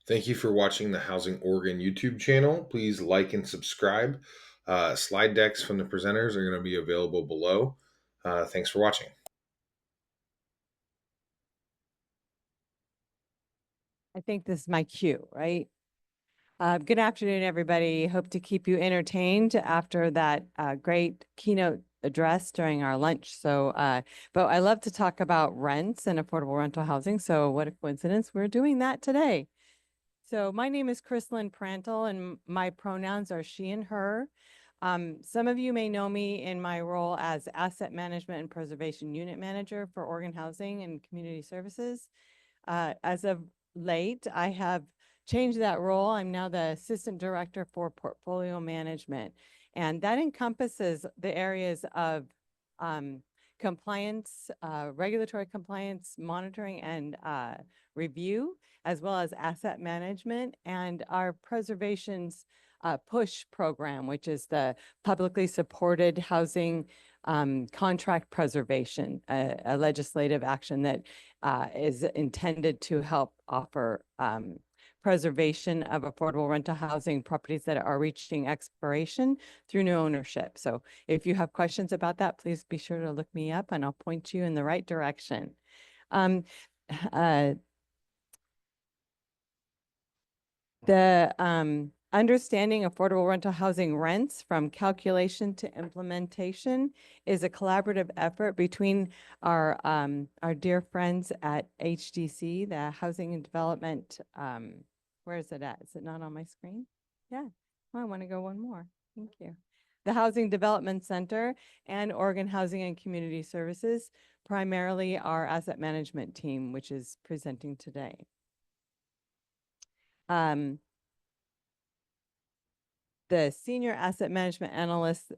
Thank you for watching the Housing Oregon YouTube channel. Please like and subscribe. Slide decks from the presenters are going to be available below. Thanks for watching. I think this is my cue, right? Good afternoon, everybody. Hope to keep you entertained after that great keynote address during our lunch. But I love to talk about rents and affordable rental housing. So what a coincidence, we're doing that today. So my name is Chrislyn Prantle and my pronouns are she and her. Some of you may know me in my role as Asset Management and Preservation Unit Manager for Oregon Housing and Community Services. As of late, I have changed that role. I'm now the Assistant Director for Portfolio Management, and that encompasses the areas of compliance, regulatory compliance, monitoring, and review, as well as asset management and our preservations push program, which is the publicly supported housing contract preservation, a legislative action that is intended to help offer preservation of affordable rental housing properties that are reaching expiration through new ownership. So if you have questions about that, please be sure to look me up and I'll point you in the right direction. Understanding affordable rental housing rents from calculation to implementation is a collaborative effort between our dear friends at HDC, the Housing and Development. Where is it at? Is it not on my screen? Yeah. Oh, I want to go one more. Thank you. The Housing Development Center and Oregon Housing and Community Services, primarily our asset management team, which is presenting today. The senior asset management analysts,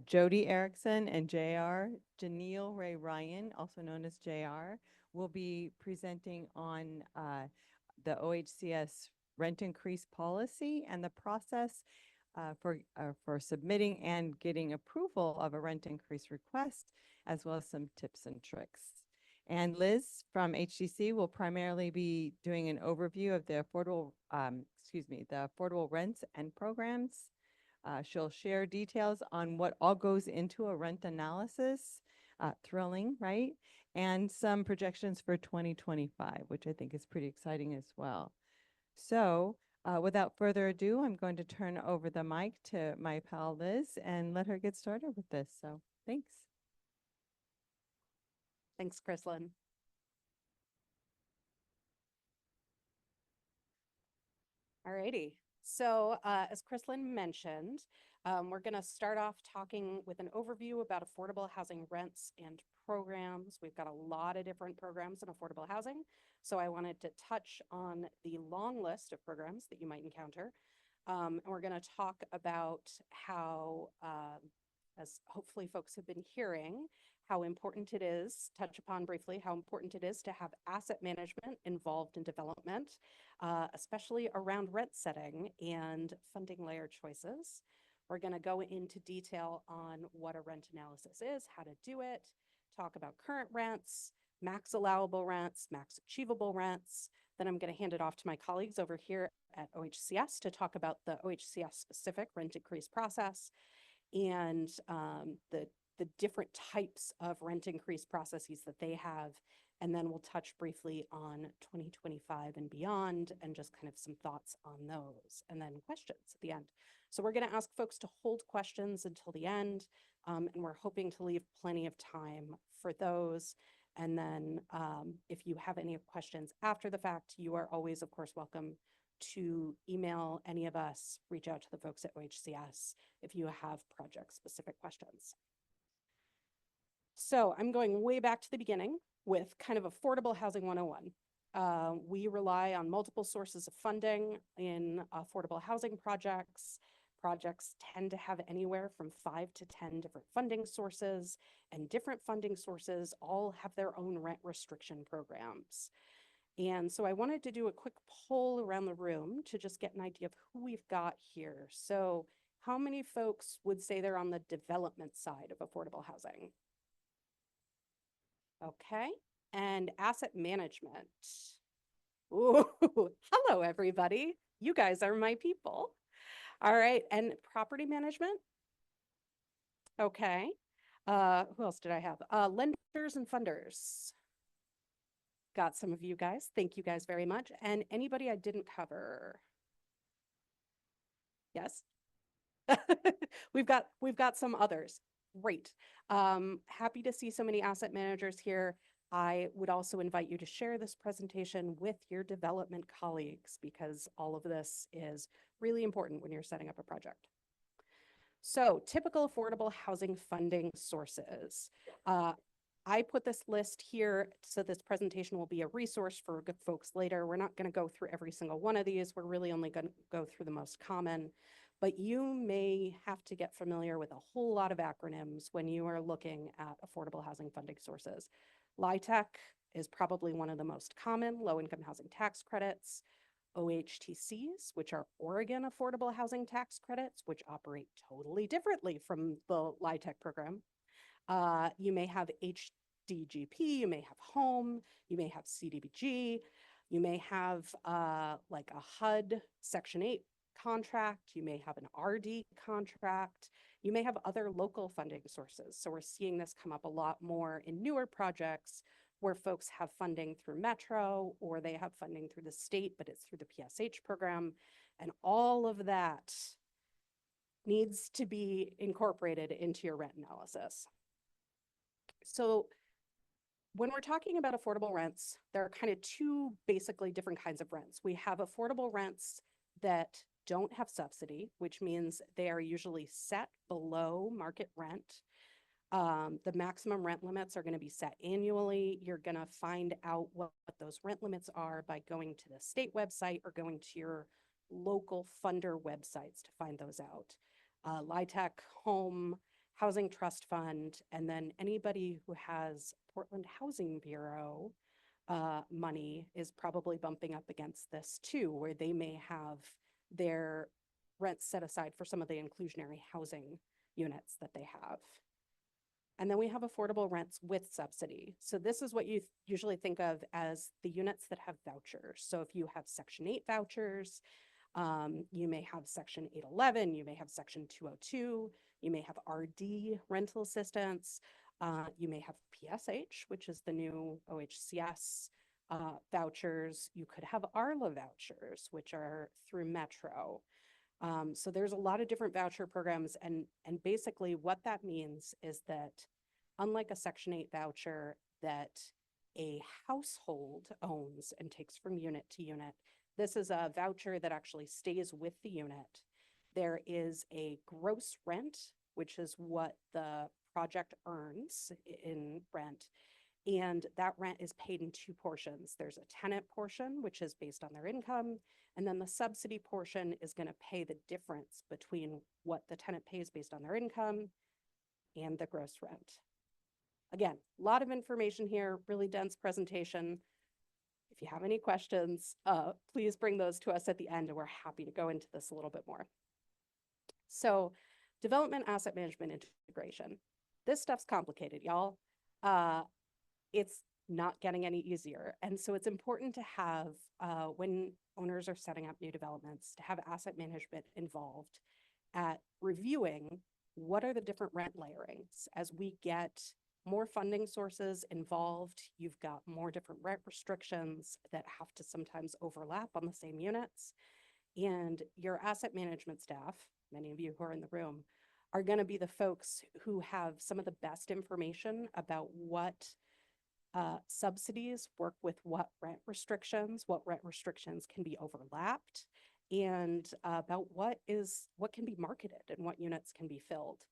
Jody Erickson and JR, Janelle Ray Ryan, also known as JR, will be presenting on the OHCS rent increase policy and the process for submitting and getting approval of a rent increase request, as well as some tips and tricks. And Liz from HDC will primarily be doing an overview of the affordable, the affordable rents and programs. She'll share details on what all goes into a rent analysis, thrilling, right? And some projections for 2025, which I think is pretty exciting as well. So without further ado, I'm going to turn over the mic to my pal Liz and let her get started with this. So thanks. Thanks, Chrislyn. All righty. So as Chrislyn mentioned, we're going to start off talking with an overview about affordable housing rents and programs. We've got a lot of different programs in affordable housing. So I wanted to touch on the long list of programs that you might encounter. And we're going to talk about how, as hopefully folks have been hearing, how important it is, touch upon briefly, how important it is to have asset management involved in development, especially around rent setting and funding layer choices. We're going to go into detail on what a rent analysis is, how to do it, talk about current rents, max allowable rents, max achievable rents. Then I'm going to hand it off to my colleagues over here at OHCS to talk about the OHCS specific rent increase process and the different types of rent increase processes that they have. And then we'll touch briefly on 2025 and beyond and just kind of some thoughts on those and then questions at the end. So we're going to ask folks to hold questions until the end. And we're hoping to leave plenty of time for those. And then if you have any questions after the fact, you are always, of course, welcome to email any of us, reach out to the folks at OHCS if you have project-specific questions. So I'm going way back to the beginning with kind of affordable housing 101. We rely on multiple sources of funding in affordable housing projects. Projects tend to have anywhere from 5 to 10 different funding sources, and different funding sources all have their own rent restriction programs. And so I wanted to do a quick poll around the room to just get an idea of who we've got here. So how many folks would say they're on the development side of affordable housing? Okay, and asset management. Ooh, hello Hello, everybody. You guys are my people. All right, and property management. Okay. Who else did I have? Lenders and funders. Got some of you guys. Thank you guys very much. And anybody I didn't cover? Yes. We've got some others. Great. Happy to see so many asset managers here. I would also invite you to share this presentation with your development colleagues because all of this is really important when you're setting up a project. So typical affordable housing funding sources. I put this list here so this presentation will be a resource for good folks later. We're not going to go through every single one of these. We're really only going to go through the most common, but you may have to get familiar with a whole lot of acronyms when you are looking at affordable housing funding sources. LIHTC is probably one of the most common, low-income housing tax credits. OHTCs, which are Oregon Affordable Housing Tax Credits, which operate totally differently from the LIHTC program. You may have HDGP, you may have home, you may have CDBG, you may have like a HUD Section 8 contract, you may have an RD contract, you may have other local funding sources. So we're seeing this come up a lot more in newer projects where folks have funding through Metro or they have funding through the state, but it's through the PSH program. And all of that needs to be incorporated into your rent analysis. So when we're talking about affordable rents, there are kind of two basically different kinds of rents. We have affordable rents that don't have subsidy, which means they are usually set below market rent. The maximum rent limits are going to be set annually. You're going to find out what those rent limits are by going to the state website or going to your local funder websites to find those out. LIHTC, Home, Housing Trust Fund, and then anybody who has Portland Housing Bureau money is probably bumping up against this too, where they may have their rents set aside for some of the inclusionary housing units that they have. And then we have affordable rents with subsidy. So this is what you usually think of as the units that have vouchers. So if you have Section 8 vouchers, you may have Section 811, you may have Section 202, you may have RD rental assistance, you may have PSH, which is the new OHCS vouchers. You could have ARLA vouchers, which are through Metro. So there's a lot of different voucher programs, and basically what that means is that unlike a Section 8 voucher that a household owns and takes from unit to unit, this is a voucher that actually stays with the unit. There is a gross rent, which is what the project earns in rent, and that rent is paid in two portions. There's a tenant portion, which is based on their income, and then the subsidy portion is going to pay the difference between what the tenant pays based on their income and the gross rent. Again, a lot of information here, really dense presentation. If you have any questions, please bring those to us at the end, and we're happy to go into this a little bit more. So, development asset management integration. This stuff's complicated, y'all. It's not getting any easier. And so it's important to have, when owners are setting up new developments, to have asset management involved at reviewing what are the different rent layerings. As we get more funding sources involved, you've got more different rent restrictions that have to sometimes overlap on the same units. And your asset management staff, many of you who are in the room, are going to be the folks who have some of the best information about what subsidies work with what rent restrictions can be overlapped, and about what can be marketed and what units can be filled.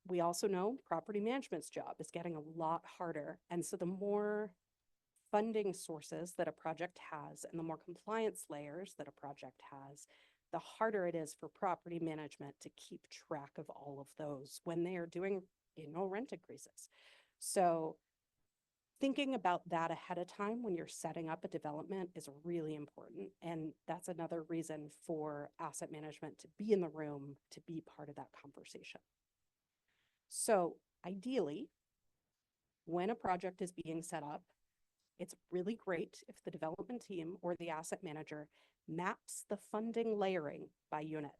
We also know property management's job is getting a lot harder. And so the more funding sources that a project has and the more compliance layers that a project has, the harder it is for property management to keep track of all of those when they are doing annual rent increases. So thinking about that ahead of time when you're setting up a development is really important. And that's another reason for asset management to be in the room, to be part of that conversation. So ideally, when a project is being set up, It's really great if the development team or the asset manager maps the funding layering by unit.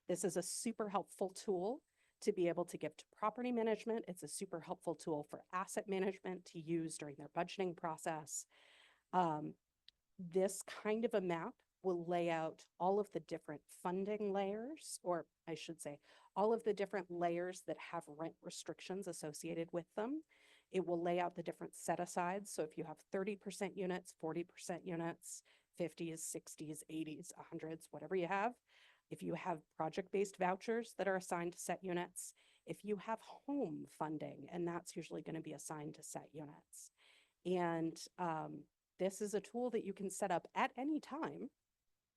This is a super helpful tool to be able to give to property management. It's a super helpful tool for asset management to use during their budgeting process. This kind of a map will lay out all of the different funding layers, or I should say, all of the different layers that have rent restrictions associated with them. It will lay out the different set-asides. So if you have 30% units, 40% units, 50s, 60s, 80s, 100s, whatever you have. If you have project-based vouchers that are assigned to set units, if you have home funding, and that's usually going to be assigned to set units. And this is a tool that you can set up at any time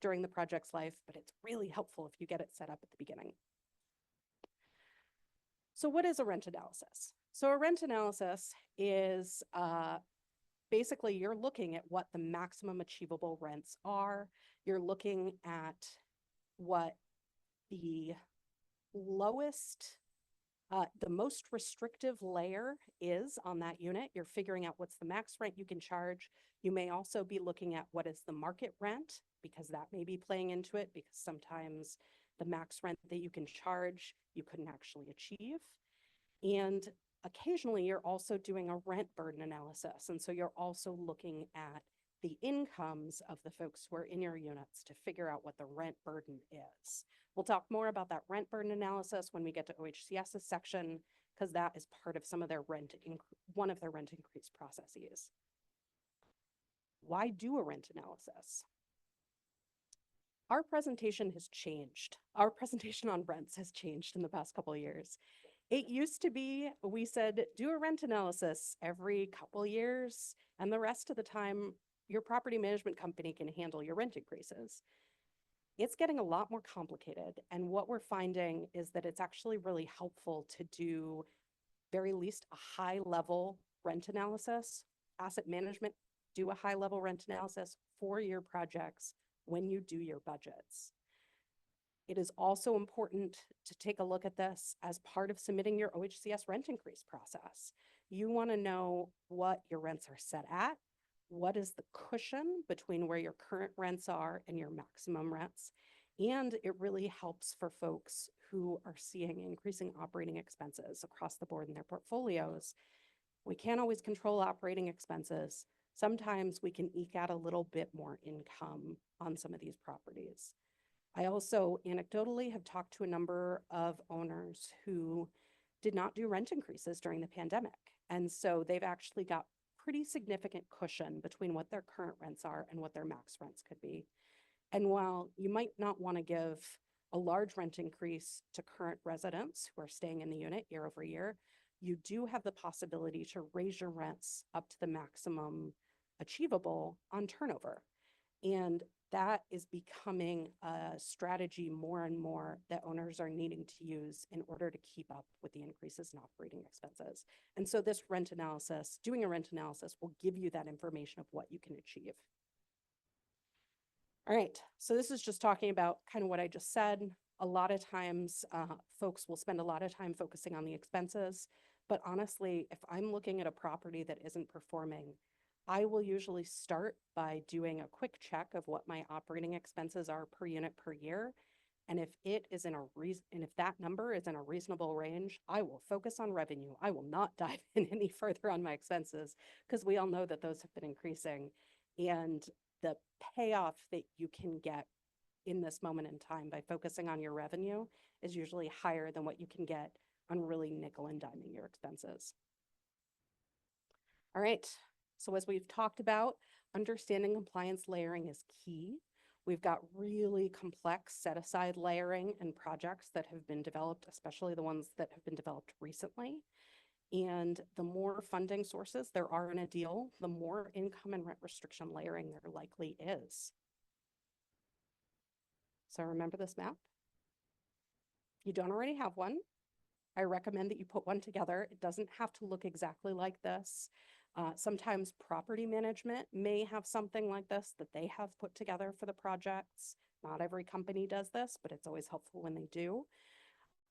during the project's life, but it's really helpful if you get it set up at the beginning. So what is a rent analysis? So a rent analysis is basically you're looking at what the maximum achievable rents are. You're looking at what the lowest, the most restrictive layer is on that unit. You're figuring out what's the max rent you can charge. You may also be looking at what is the market rent, because that may be playing into it, because sometimes the max rent that you can charge, you couldn't actually achieve. And occasionally you're also doing a rent burden analysis. And so you're also looking at the incomes of the folks who are in your units to figure out what the rent burden is. We'll talk more about that rent burden analysis when we get to OHCS's section, because that is part of some of their one of their rent increase processes. Why do a rent analysis? Our presentation has changed. Our presentation on rents has changed in the past couple of years. It used to be, we said, do a rent analysis every couple of years, and the rest of the time, your property management company can handle your rent increases. It's getting a lot more complicated, and what we're finding is that it's actually really helpful to do very least a high-level rent analysis. Asset management do a high-level rent analysis for your projects when you do your budgets. It is also important to take a look at this as part of submitting your OHCS rent increase process. You want to know what your rents are set at, what is the cushion between where your current rents are and your maximum rents, and it really helps for folks who are seeing increasing operating expenses across the board in their portfolios. We can't always control operating expenses. Sometimes we can eke out a little bit more income on some of these properties. I also anecdotally have talked to a number of owners who did not do rent increases during the pandemic. And so they've actually got pretty significant cushion between what their current rents are and what their max rents could be. And while you might not want to give a large rent increase to current residents who are staying in the unit year over year, you do have the possibility to raise your rents up to the maximum achievable on turnover. And that is becoming a strategy more and more that owners are needing to use in order to keep up with the increases in operating expenses. And so this rent analysis, doing a rent analysis, will give you that information of what you can achieve. All right, so this is just talking about kind of what I just said. A lot of times folks will spend a lot of time focusing on the expenses, but honestly, if I'm looking at a property that isn't performing, I will usually start by doing a quick check of what my operating expenses are per unit per year. And if it is in if that number is in a reasonable range, I will focus on revenue. I will not dive in any further on my expenses, because we all know that those have been increasing. And the payoff that you can get in this moment in time by focusing on your revenue is usually higher than what you can get on really nickel and diming your expenses. All right. So as we've talked about, understanding compliance layering is key. We've got really complex set-aside layering and projects that have been developed, especially the ones that have been developed recently. And the more funding sources there are in a deal, the more income and rent restriction layering there likely is. So remember this map? If you don't already have one, I recommend that you put one together. It doesn't have to look exactly like this. Sometimes property management may have something like this that they have put together for the projects. Not every company does this, but it's always helpful when they do.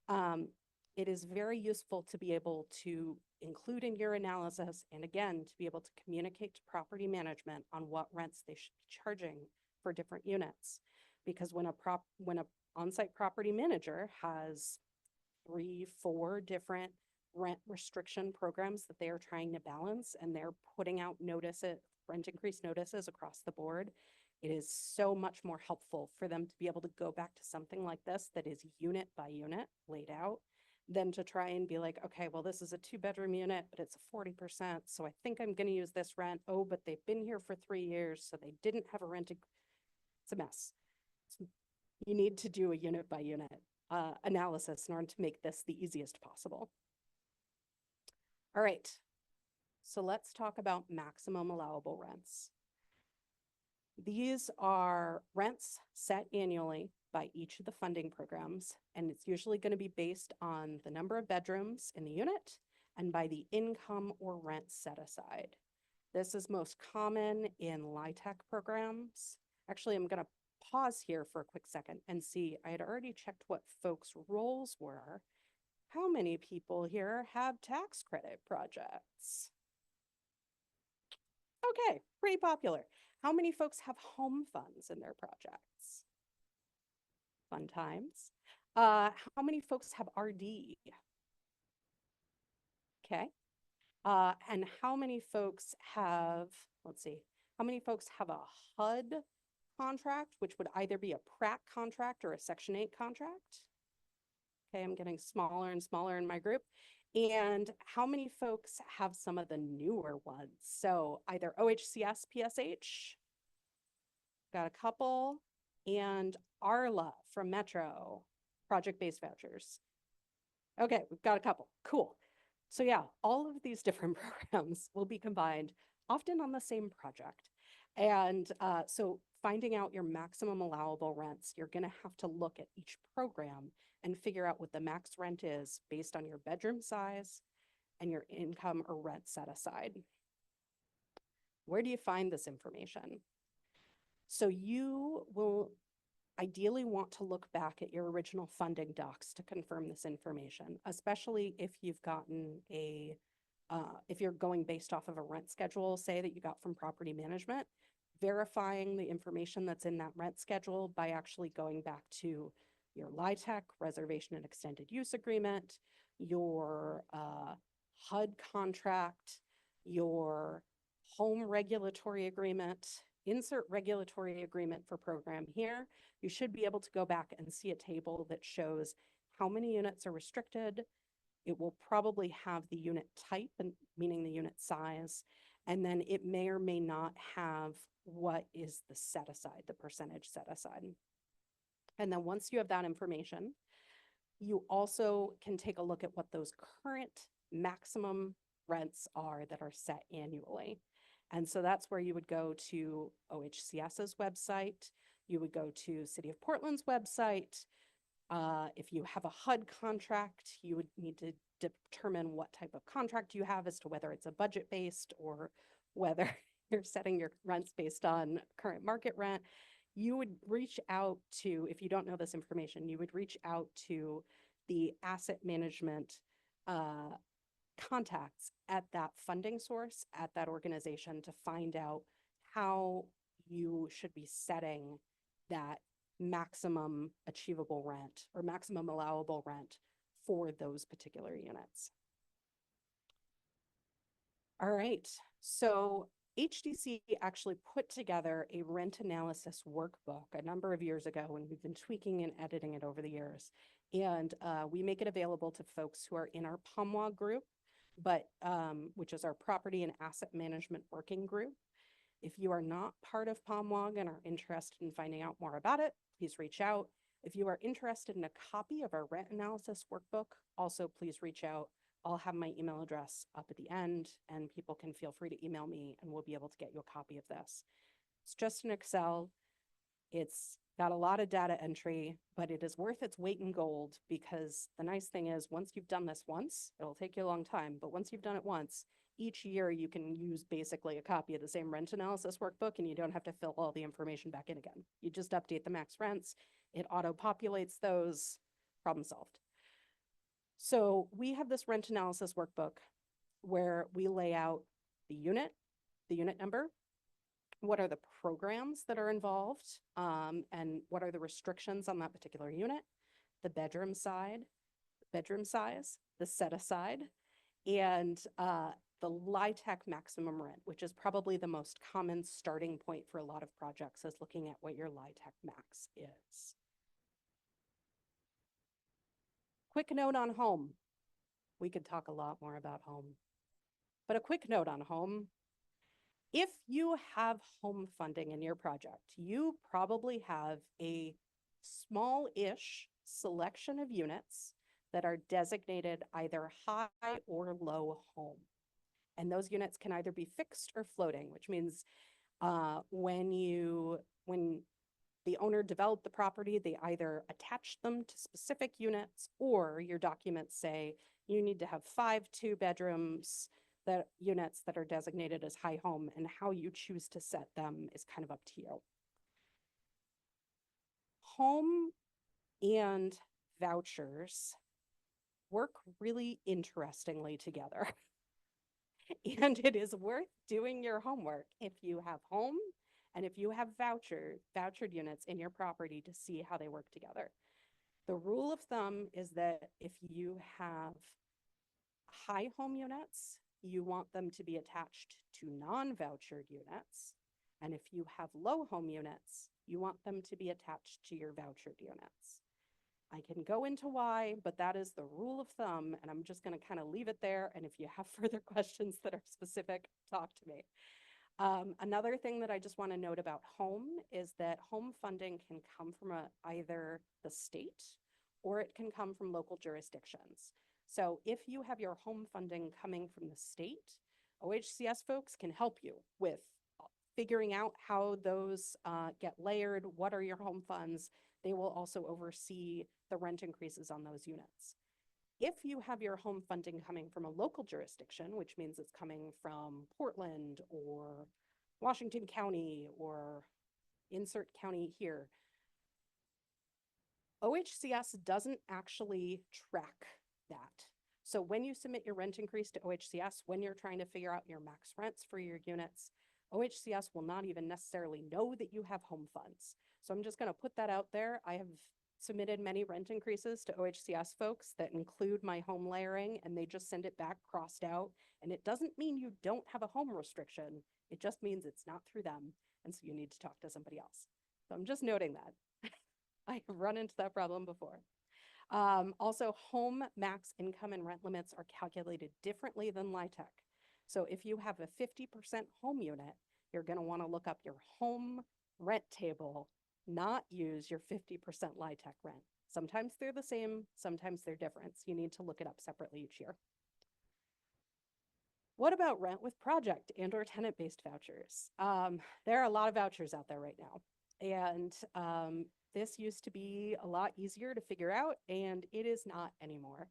It is very useful to be able to include in your analysis, and again, to be able to communicate to property management on what rents they should be charging for different units. Because when a on-site property manager has 3, 4 different rent restriction programs that they are trying to balance, and they're putting out rent increase notices across the board, it is so much more helpful for them to be able to go back to something like this that is unit by unit laid out than to try and be like, okay, well, this is a 2-bedroom unit, but it's a 40%. So I think I'm going to use this rent. Oh, but they've been here for 3 years, so they didn't have a rent. It's a mess. You need to do a unit by unit analysis in order to make this the easiest possible. All right, so let's talk about maximum allowable rents. These are rents set annually by each of the funding programs, and it's usually going to be based on the number of bedrooms in the unit and by the income or rent set aside. This is most common in LIHTC programs. Actually, I'm going to pause here for a quick second and see. I had already checked what folks' roles were. How many people here have tax credit projects? Okay, pretty popular. How many folks have home funds in their projects? Fun times. How many folks have RD? Okay. And how many folks have, let's see, how many folks have a HUD contract, which would either be a Pratt contract or a Section 8 contract? Okay, I'm getting smaller and smaller in my group. And how many folks have some of the newer ones? So either OHCS, PSH, got a couple, and ARLA from Metro, project-based vouchers. Okay, we've got a couple, cool. So yeah, all of these different programs will be combined, often on the same project. And so finding out your maximum allowable rents, you're gonna have to look at each program and figure out what the max rent is based on your bedroom size and your income or rent set aside. Where do you find this information? So you will ideally want to look back at your original funding docs to confirm this information, especially if you've gotten if you're going based off of a rent schedule, say that you got from property management, verifying the information that's in that rent schedule by actually going back to your LIHTC, reservation and extended use agreement, your HUD contract, your home regulatory agreement, insert regulatory agreement for program here. You should be able to go back and see a table that shows how many units are restricted. It will probably have the unit type, and meaning the unit size, and then it may or may not have what is the set aside, the percentage set aside. And then once you have that information, you also can take a look at what those current maximum rents are that are set annually. And so that's where you would go to OHCS's website. You would go to City of Portland's website. If you have a HUD contract, you would need to determine what type of contract you have as to whether it's a budget-based or whether you're setting your rents based on current market rent. You would reach out to, if you don't know this information, you would reach out to the asset management contacts at that funding source, at that organization, to find out how you should be setting that maximum achievable rent or maximum allowable rent for those particular units. All right, so HTC actually put together a rent analysis workbook a number of years ago, and we've been tweaking and editing it over the years. And we make it available to folks who are in our POMWA group, but which is our Property and Asset Management Working Group. If you are not part of POMWOG and are interested in finding out more about it, please reach out. If you are interested in a copy of our rent analysis workbook, also please reach out. I'll have my email address up at the end, and people can feel free to email me and we'll be able to get you a copy of this. It's just an Excel. It's got a lot of data entry, but it is worth its weight in gold, because the nice thing is once you've done this once, it'll take you a long time, but once you've done it once, each year you can use basically a copy of the same rent analysis workbook, and you don't have to fill all the information back in again. You just update the max rents, it auto-populates those, problem solved. So we have this rent analysis workbook. where we lay out the unit number, what are the programs that are involved, and what are the restrictions on that particular unit, the bedroom size, the set aside, and the LIHTC maximum rent, which is probably the most common starting point for a lot of projects, is looking at what your LIHTC max is. Quick note on home. We could talk a lot more about home, but a quick note on home. If you have home funding in your project, you probably have a small-ish selection of units that are designated either high or low home. And those units can either be fixed or floating, which means when the owner developed the property, they either attached them to specific units, or your documents say you need to have 5 2-bedrooms, units that are designated as high home, and how you choose to set them is kind of up to you. Home and vouchers work really interestingly together. And it is worth doing your homework if you have home and if you have vouchered units in your property to see how they work together. The rule of thumb is that if you have high home units, you want them to be attached to non-vouchered units. And if you have low home units, you want them to be attached to your vouchered units. I can go into why, but that is the rule of thumb, and I'm just going to kind of leave it there. And if you have further questions that are specific, talk to me. Another thing that I just want to note about home is that home funding can come from either the state or it can come from local jurisdictions. So if you have your home funding coming from the state, OHCS folks can help you with figuring out how those get layered, what are your home funds. They will also oversee the rent increases on those units. If you have your home funding coming from a local jurisdiction, which means it's coming from Portland or Washington County or insert county here, OHCS doesn't actually track that. So when you submit your rent increase to OHCS, when you're trying to figure out your max rents for your units, OHCS will not even necessarily know that you have home funds. So I'm just going to put that out there. I have submitted many rent increases to OHCS folks that include my home layering, and they just send it back crossed out. And it doesn't mean you don't have a home restriction. It just means it's not through them. And so you need to talk to somebody else. So I'm just noting that. I have run into that problem before. Also, home max income and rent limits are calculated differently than LIHTC. So if you have a 50% home unit, you're going to want to look up your home rent table, not use your 50% LIHTC rent. Sometimes they're the same, sometimes they're different. So you need to look it up separately each year. What about rent with project and or tenant-based vouchers? There are a lot of vouchers out there right now. And this used to be a lot easier to figure out, and it is not anymore.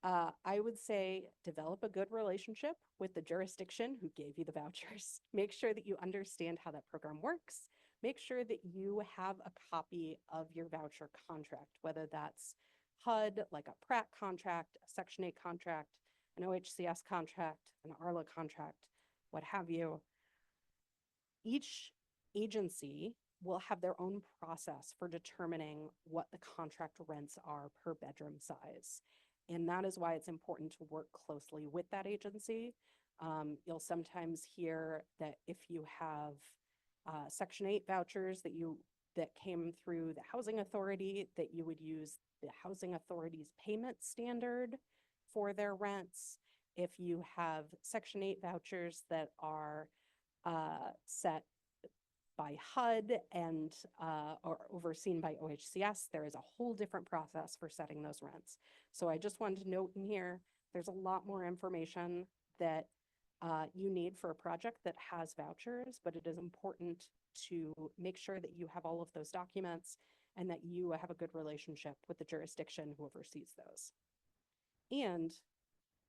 I would say develop a good relationship with the jurisdiction who gave you the vouchers. Make sure that you understand how that program works. Make sure that you have a copy of your voucher contract, whether that's HUD, like a Pratt contract, a Section 8 contract, an OHCS contract, an ARLA contract, what have you. Each agency will have their own process for determining what the contract rents are per bedroom size. And that is why it's important to work closely with that agency. You'll sometimes hear that if you have Section 8 vouchers that came through the Housing Authority, that you would use the Housing Authority's payment standard for their rents. If you have Section 8 vouchers that are set by HUD and or overseen by OHCS, there is a whole different process for setting those rents. So I just wanted to note in here, there's a lot more information that you need for a project that has vouchers, but it is important to make sure that you have all of those documents and that you have a good relationship with the jurisdiction who oversees those. And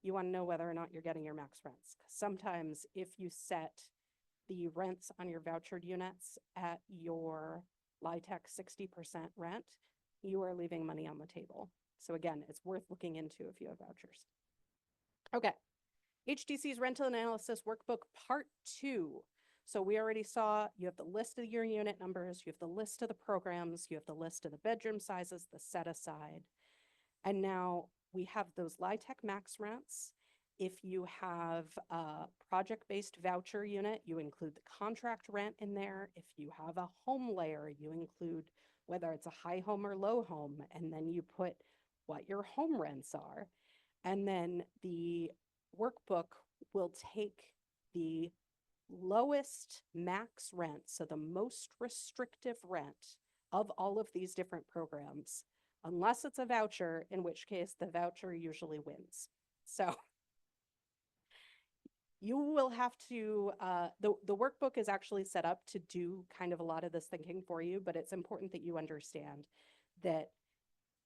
you want to know whether or not you're getting your max rents. Sometimes if you set the rents on your vouchered units at your LIHTC 60% rent, you are leaving money on the table. So again, it's worth looking into if you have vouchers. Okay, HTC's Rental Analysis Workbook Part 2. So we already saw you have the list of your unit numbers, you have the list of the programs, you have the list of the bedroom sizes, the set aside. And now we have those LIHTC max rents. If you have a project-based voucher unit, you include the contract rent in there. If you have a home layer, you include whether it's a high home or low home, and then you put what your home rents are. And then the workbook will take the lowest max rent, so the most restrictive rent of all of these different programs, unless it's a voucher, in which case the voucher usually wins. So you will have to, the workbook is actually set up to do kind of a lot of this thinking for you, but it's important that you understand that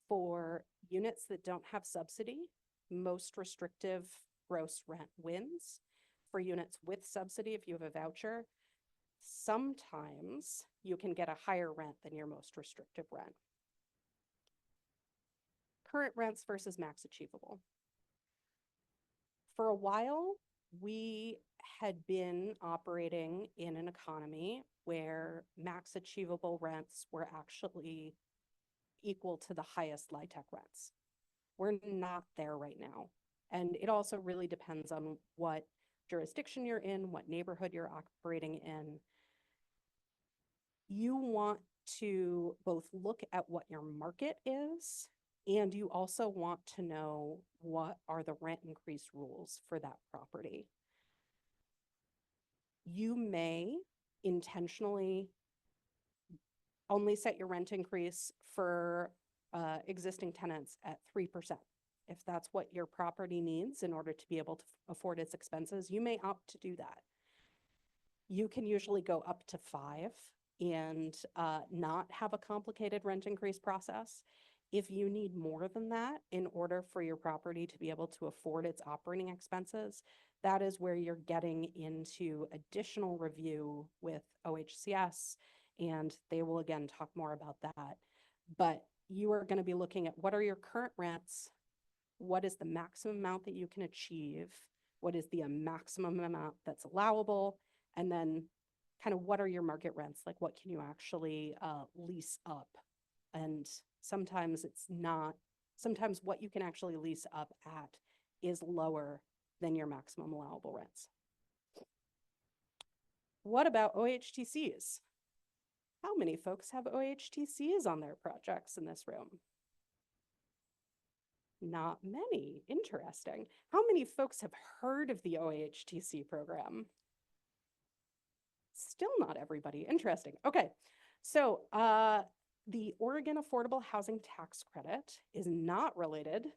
for units that don't have subsidy, most restrictive gross rent wins. For units with subsidy, if you have a voucher, sometimes you can get a higher rent than your most restrictive rent. Current rents versus max achievable. For a while, we had been operating in an economy where max achievable rents were actually equal to the highest LIHTC rents. We're not there right now. And it also really depends on what jurisdiction you're in, what neighborhood you're operating in. You want to both look at what your market is, and you also want to know what are the rent increase rules for that property. You may intentionally only set your rent increase for existing tenants at 3%. If that's what your property needs in order to be able to afford its expenses, you may opt to do that. You can usually go up to 5 and not have a complicated rent increase process. If you need more than that in order for your property to be able to afford its operating expenses, that is where you're getting into additional review with OHCS, and they will again talk more about that. But you are going to be looking at what are your current rents, what is the maximum amount that you can achieve, what is the maximum amount that's allowable, and then kind of what are your market rents, like what can you actually lease up. And sometimes it's not, sometimes what you can actually lease up at is lower than your maximum allowable rents. What about OHTCs? How many folks have OHTCs on their projects in this room? Not many. Interesting. How many folks have heard of the OAHTC program? Still not everybody. Interesting. Okay. So the Oregon Affordable Housing Tax Credit is not related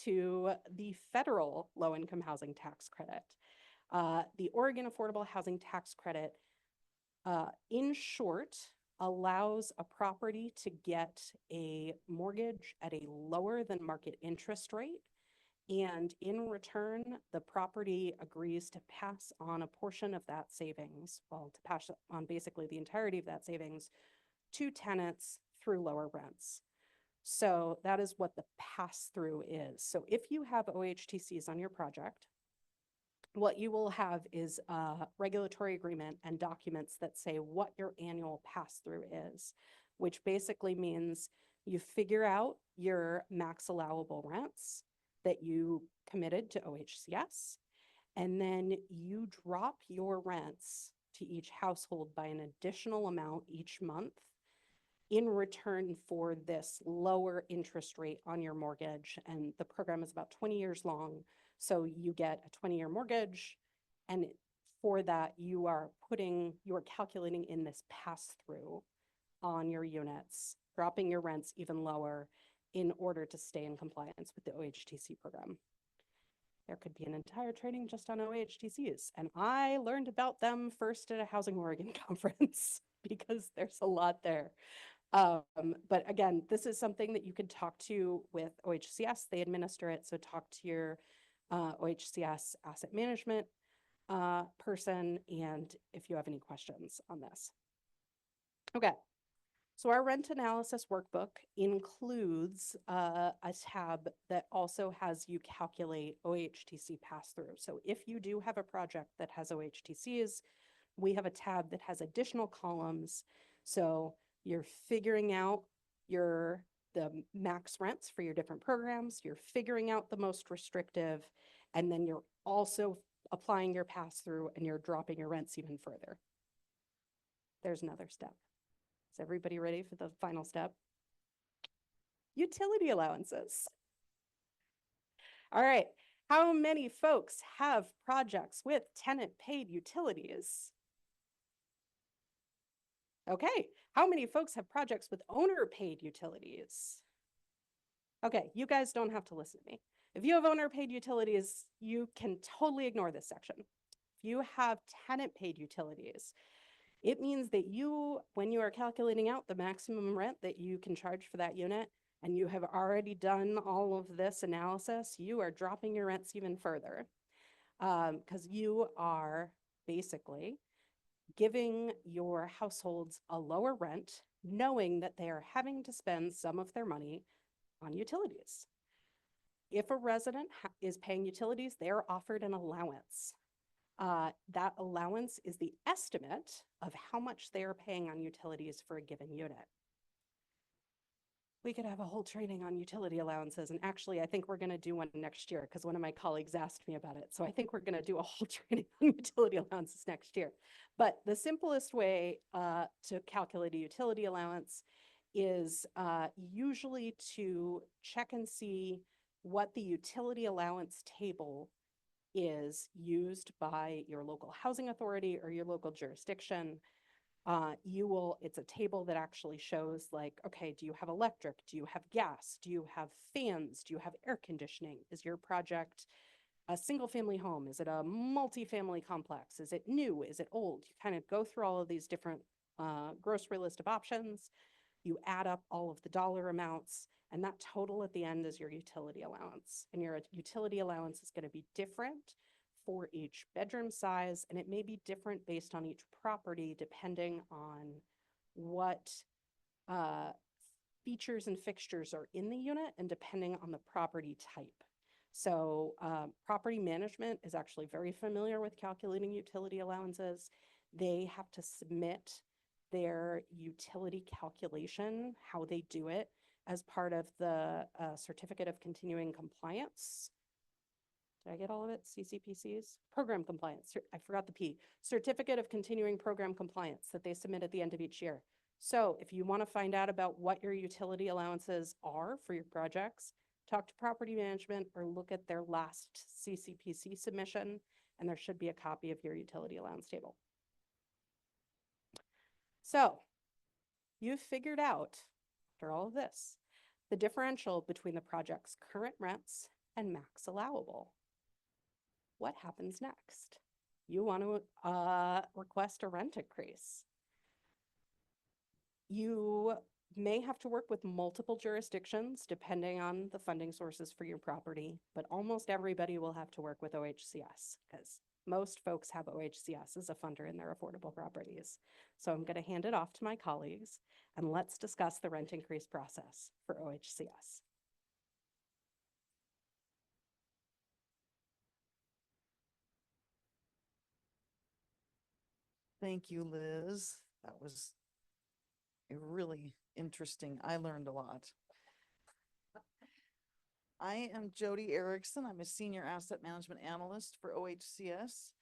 to the federal low-income housing tax credit. The Oregon Affordable Housing Tax Credit, in short, allows a property to get a mortgage at a lower than market interest rate. And in return, the property agrees to pass on a portion of that savings, well, to pass on basically the entirety of that savings to tenants through lower rents. So that is what the pass-through is. So if you have OHTCs on your project, what you will have is a regulatory agreement and documents that say what your annual pass-through is, which basically means you figure out your max allowable rents that you committed to OHCS, and then you drop your rents to each household by an additional amount each month in return for this lower interest rate on your mortgage. And the program is about 20 years long. So you get a 20-year mortgage, and for that you are calculating in this pass-through on your units, dropping your rents even lower in order to stay in compliance with the OHTC program. There could be an entire training just on OHTCs, and I learned about them first at a Housing Oregon conference because there's a lot there. But again, this is something that you could talk to with OHCS. They administer it, so talk to your OHCS asset management person, and if you have any questions on this. Okay, So our rent analysis workbook includes a tab that also has you calculate OHTC pass-through. So if you do have a project that has OHTCs, we have a tab that has additional columns. So you're figuring out the max rents for your different programs, you're figuring out the most restrictive, and then you're also applying your pass-through and you're dropping your rents even further. There's another step. Is everybody ready for the final step? Utility allowances. All right. How many folks have projects with tenant-paid utilities? Okay. How many folks have projects with owner-paid utilities? Okay, you guys don't have to listen to me. If you have owner-paid utilities, you can totally ignore this section. If you have tenant-paid utilities, it means that you, when you are calculating out the maximum rent that you can charge for that unit, and you have already done all of this analysis, you are dropping your rents even further. Because you are basically giving your households a lower rent, knowing that they are having to spend some of their money on utilities. If a resident is paying utilities, they are offered an allowance. That allowance is the estimate of how much they are paying on utilities for a given unit. We could have a whole training on utility allowances. And actually, I think we're going to do one next year because one of my colleagues asked me about it. So I think we're going to do a whole training on utility allowances next year. But the simplest way to calculate a utility allowance is usually to check and see what the utility allowance table is used by your local housing authority or your local jurisdiction. It's a table that actually shows like, okay, do you have electric? Do you have gas? Do you have fans? Do you have air conditioning? Is your project a single family home? Is it a multi-family complex? Is it new? Is it old? You kind of go through all of these different grocery list of options. You add up all of the dollar amounts, and that total at the end is your utility allowance. And your utility allowance is going to be different for each bedroom size, and it may be different based on each property depending on what features and fixtures are in the unit and depending on the property type. So property management is actually very familiar with calculating utility allowances. They have to submit their utility calculation, how they do it, as part of the Certificate of Continuing Compliance. Did I get all of it? CCPCs? Program compliance. I forgot the P. Certificate of Continuing Program Compliance that they submit at the end of each year. So if you want to find out about what your utility allowances are for your projects, talk to property management or look at their last CCPC submission, and there should be a copy of your utility allowance table. So you've figured out, after all of this, the differential between the project's current rents and max allowable. What happens next? You want to request a rent increase. You may have to work with multiple jurisdictions depending on the funding sources for your property, but almost everybody will have to work with OHCS because most folks have OHCS as a funder in their affordable properties. So I'm going to hand it off to my colleagues and let's discuss the rent increase process for OHCS. Thank you, Liz. That was really interesting. I learned a lot. I am Jody Erickson. I'm a senior asset management analyst for OHCS.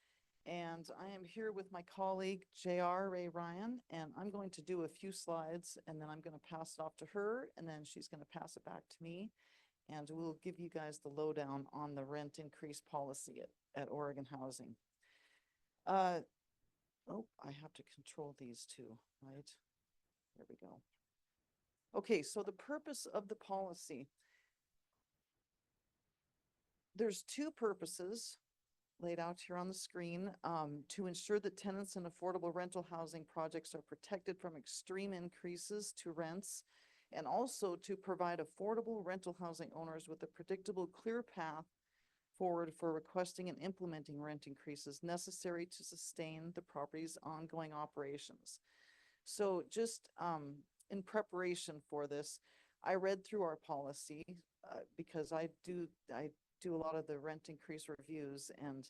And I am here with my colleague, J.R. Ray Ryan, and I'm going to do a few slides and then I'm going to pass it off to her and then she's going to pass it back to me. And we'll give you guys the lowdown on the rent increase policy at Oregon Housing. Oh, I have to control these two, right? There we go. Okay, so the purpose of the policy. There's two purposes laid out here on the screen to ensure that tenants in affordable rental housing projects are protected from extreme increases to rents, and also to provide affordable rental housing owners with a predictable, clear path forward for requesting and implementing rent increases necessary to sustain the property's ongoing operations. So just in preparation for this, I read through our policy, because I do a lot of the rent increase reviews, and,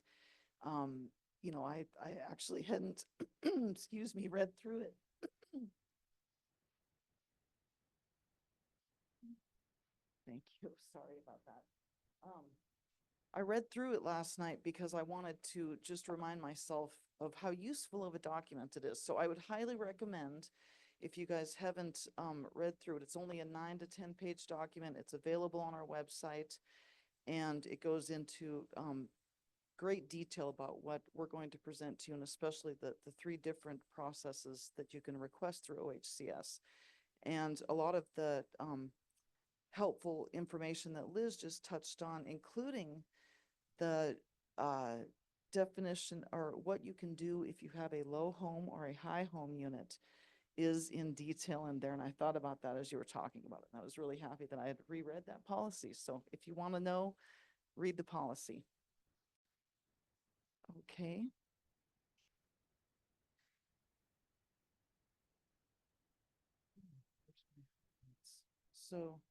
you know, I actually hadn't, excuse me, read through it. Thank you. Sorry about that. I read through it last night because I wanted to just remind myself of how useful of a document it is. So I would highly recommend, if you guys haven't read through it, it's only a 9 to 10 page document. It's available on our website, and it goes into great detail about what we're going to present to you, and especially the 3 different processes that you can request through OHCS. And a lot of the helpful information that Liz just touched on, including the definition or what you can do if you have a low home or a high home unit, is in detail in there. And I thought about that as you were talking about it. And I was really happy that I had reread that policy. So if you want to know, read the policy. Okay. So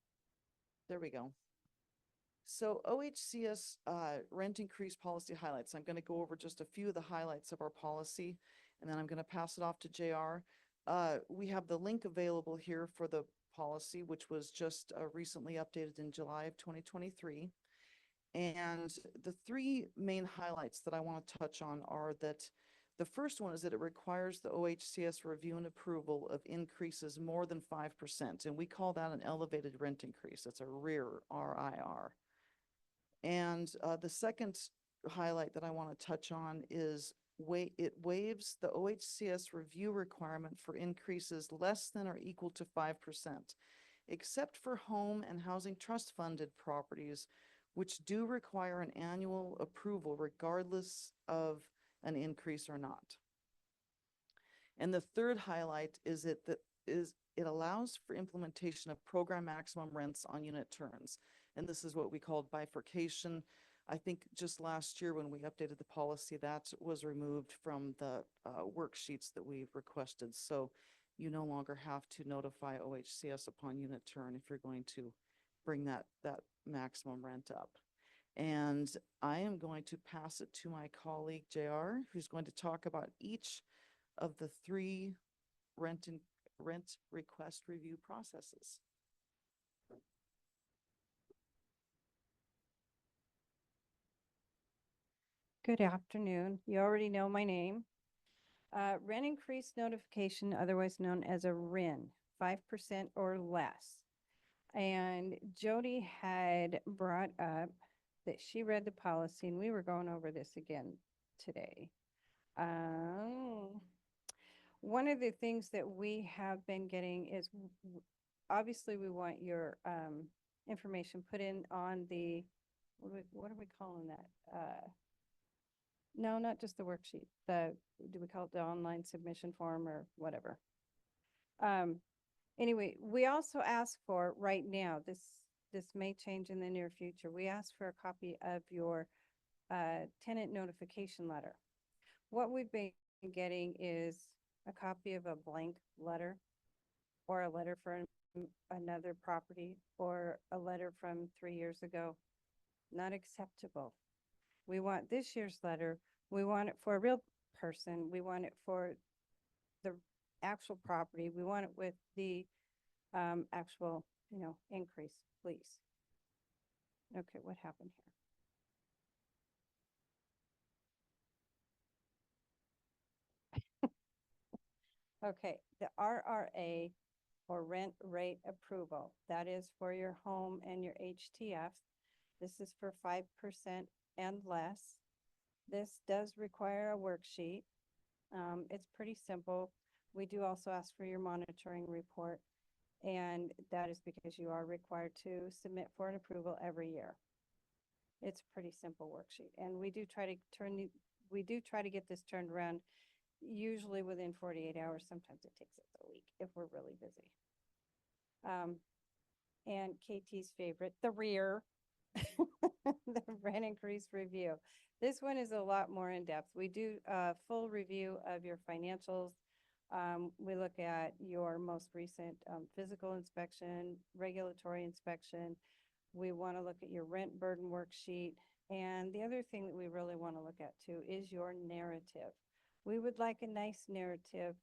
there we go. So OHCS rent increase policy highlights. I'm going to go over just a few of the highlights of our policy, and then I'm going to pass it off to JR. We have the link available here for the policy, which was just recently updated in July of 2023. And the 3 main highlights that I want to touch on are that the first one is that it requires the OHCS review and approval of increases more than 5%. And we call that an elevated rent increase. It's a RIR, RIR. And the second highlight that I want to touch on is it waives the OHCS review requirement for increases less than or equal to 5%, except for home and housing trust funded properties, which do require an annual approval regardless of an increase or not. And the third highlight is it allows for implementation of program maximum rents on unit turns. And this is what we called bifurcation. I think just last year when we updated the policy, that was removed from the worksheets that we've requested. So you no longer have to notify OHCS upon unit turn if you're going to bring that maximum rent up. And I am going to pass it to my colleague JR, who's going to talk about each of the 3 rent request review processes. Good afternoon. You already know my name. Rent increase notification, otherwise known as a RIN, 5% or less. And Jody had brought up that she read the policy, and we were going over this again today. One of the things that we have been getting is, obviously we want your information put in on the, what are we calling that? No, not just the worksheet. Do we call it the online submission form or whatever? Anyway, we also ask for right now, this may change in the near future. We ask for a copy of your tenant notification letter. What we've been getting is a copy of a blank letter, or a letter from another property, or a letter from 3 years ago. Not acceptable. We want this year's letter. We want it for a real person. We want it for the actual property. We want it with the actual, increase, please. Okay, what happened here? Okay, the RRA, or rent rate approval, that is for your home and your HTF. This is for 5% and less. This does require a worksheet. It's pretty simple. We do also ask for your monitoring report, and that is because you are required to submit for an approval every year. It's a pretty simple worksheet, and we do try to get this turned around usually within 48 hours. Sometimes it takes us a week if we're really busy. And KT's favorite, the REAR, the rent increase review. This one is a lot more in depth. We do a full review of your financials, We look at your most recent physical inspection, regulatory inspection. We want to look at your rent burden worksheet. And the other thing that we really want to look at too is your narrative. We would like a nice narrative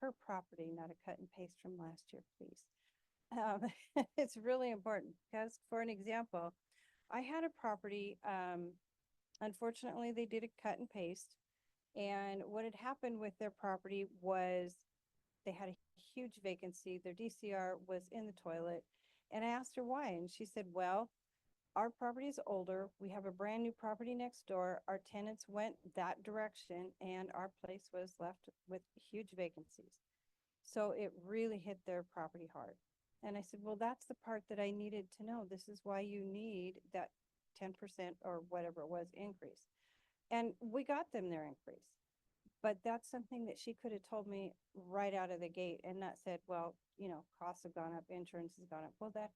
per property, not a cut and paste from last year, please. It's really important because, for an example, I had a property, unfortunately, they did a cut and paste. And what had happened with their property was they had a huge vacancy. Their DCR was in the toilet. And I asked her why. And she said, well, our property is older. We have a brand new property next door. Our tenants went that direction and our place was left with huge vacancies. So it really hit their property hard. And I said, well, that's the part that I needed to know. This is why you need that 10% or whatever it was increase. And we got them their increase. But that's something that she could have told me right out of the gate and not said, well, you know, costs have gone up, insurance has gone up. Well, that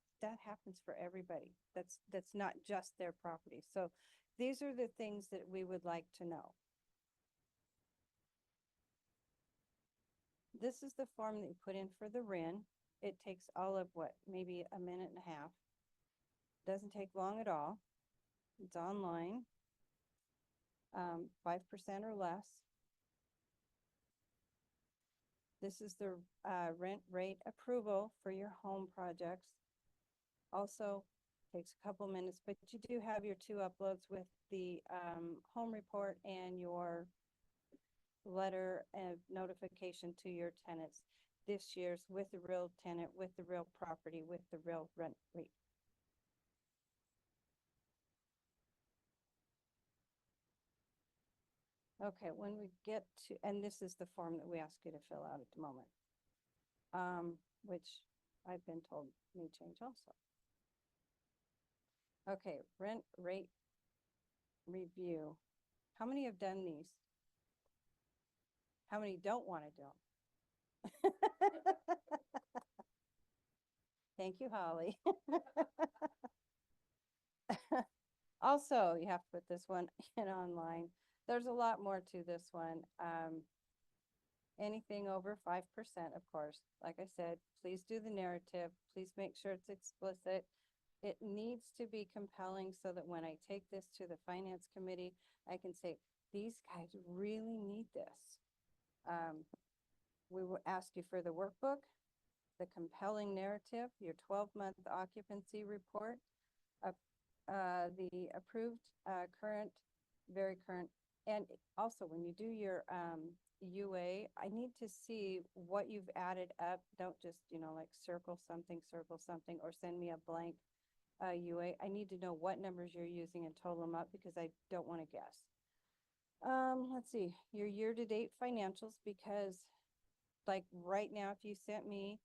happens for everybody. That's not just their property. So these are the things that we would like to know. This is the form that you put in for the RIN. It takes all of what, maybe a minute and a half. Doesn't take long at all. It's online, 5% or less. This is the rent rate approval for your home projects. Also takes a couple minutes, but you do have your 2 uploads with the home report and your letter of notification to your tenants. This year's with the real tenant, with the real property, with the real rent rate. Okay, when we get to, and this is the form that we ask you to fill out at the moment, which I've been told may change also. Okay, rent rate review. How many have done these? How many don't want to do them? Thank you, Holly. Also, you have to put this one in online. There's a lot more to this one. Anything over 5%, of course. Like I said, please do the narrative. Please make sure it's explicit. It needs to be compelling so that when I take this to the finance committee, I can say, these guys really need this. We will ask you for the workbook, the compelling narrative, your 12-month occupancy report, the approved, current, very current, and also when you do your UA, I need to see what you've added up. Don't just, you know, like circle something, or send me a blank UA. I need to know what numbers you're using and total them up because I don't want to guess. Let's see, your year-to-date financials, because like right now, if you sent me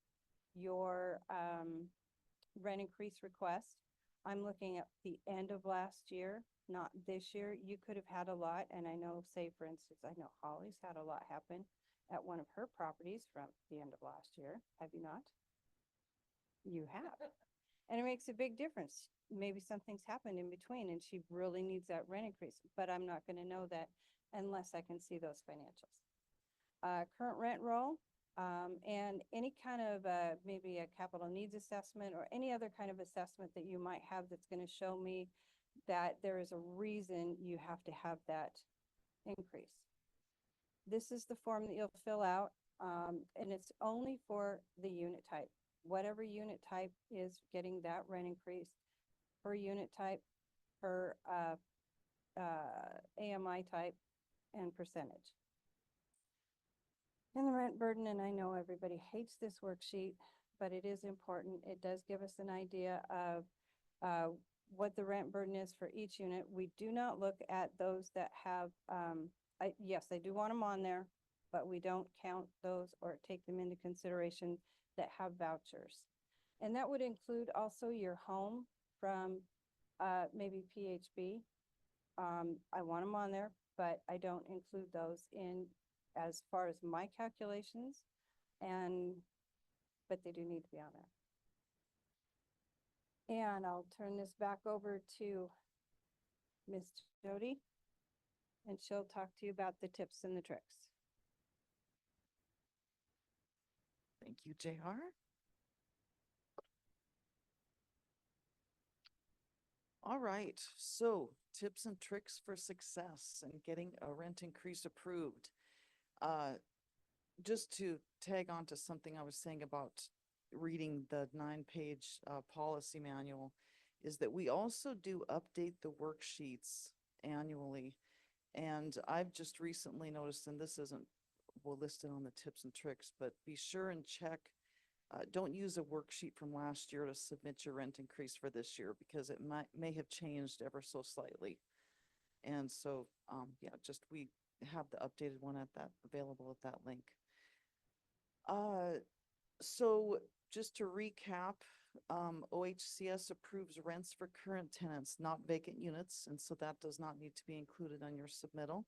your rent increase request, I'm looking at the end of last year, not this year. You could have had a lot, and I know, say for instance, I know Holly's had a lot happen at one of her properties from the end of last year. Have you not? You have. And it makes a big difference. Maybe something's happened in between and she really needs that rent increase, but I'm not going to know that unless I can see those financials. Current rent roll, and any kind of maybe a capital needs assessment or any other kind of assessment that you might have that's going to show me that there is a reason you have to have that increase. This is the form that you'll fill out, and it's only for the unit type. Whatever unit type is getting that rent increase per unit type, per AMI type, and percentage. And the rent burden, and I know everybody hates this worksheet, but it is important. It does give us an idea of what the rent burden is for each unit. We do not look at those that have, yes, I do want them on there, but we don't count those or take them into consideration that have vouchers. And that would include also your home from maybe PHB. I want them on there, but I don't include those in as far as my calculations, but they do need to be on there. And I'll turn this back over to Ms. Jody, and she'll talk to you about the tips and the tricks. Thank you, JR. All right, so tips and tricks for success and getting a rent increase approved. Uh, just to tag on to something I was saying about reading the 9-page policy manual, is that we also do update the worksheets annually. And I've just recently noticed, and this isn't well listed on the tips and tricks, but be sure and check. Don't use a worksheet from last year to submit your rent increase for this year because it may have changed ever so slightly. And so, yeah, just we have the updated one at that available at that link. So just to recap, OHCS approves rents for current tenants, not vacant units, and so that does not need to be included on your submittal.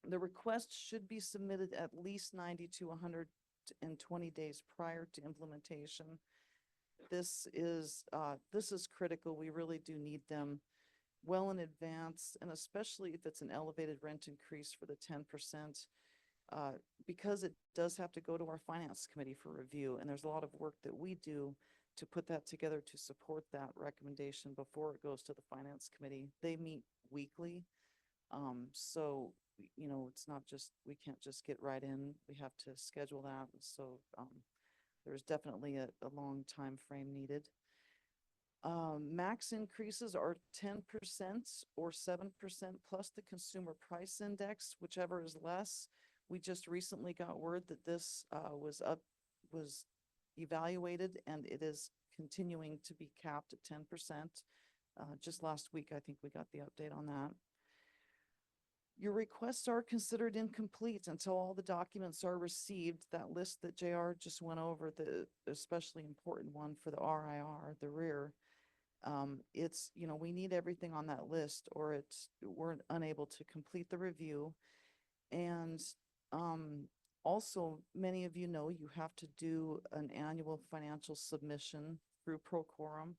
The request should be submitted at least 90 to 120 days prior to implementation. This is critical. We really do need them well in advance, and especially if it's an elevated rent increase for the 10%. Because it does have to go to our finance committee for review, and there's a lot of work that we do to put that together to support that recommendation before it goes to the finance committee. They meet weekly. So, it's not just, we can't just get right in. We have to schedule that. So, there's definitely a long time frame needed. Max increases are 10% or 7% plus the consumer price index, whichever is less. We just recently got word that this was evaluated, and it is continuing to be capped at 10%. Just last week, I think we got the update on that. Your requests are considered incomplete until all the documents are received. That list that JR just went over, the especially important one for the RIR, the rear. It's, we need everything on that list or we're unable to complete the review. And also, many of you know you have to do an annual financial submission through Procorum.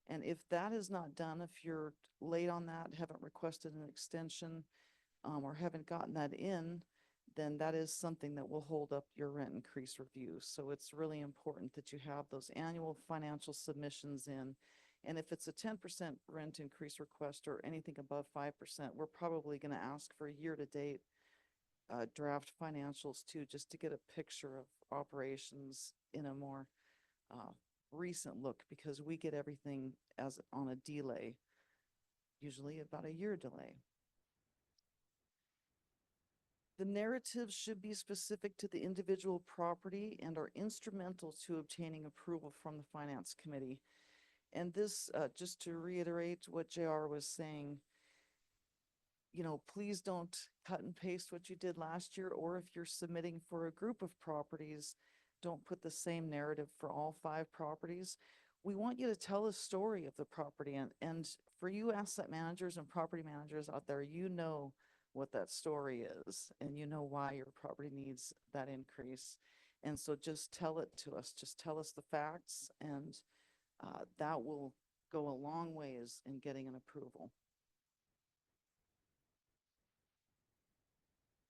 And if that is not done, if you're late on that, haven't requested an extension, or haven't gotten that in, then that is something that will hold up your rent increase review. So it's really important that you have those annual financial submissions in. And if it's a 10% rent increase request or anything above 5%, we're probably going to ask for year-to-date draft financials too, just to get a picture of operations in a more recent look, because we get everything as on a delay, usually about a year delay. The narratives should be specific to the individual property and are instrumental to obtaining approval from the finance committee. And this, just to reiterate what JR was saying, please don't cut and paste what you did last year, or if you're submitting for a group of properties, don't put the same narrative for all 5 properties. We want you to tell a story of the property, and for you asset managers and property managers out there, what that story is, and why your property needs that increase. And so just tell it to us, just tell us the facts, and that will go a long ways in getting an approval.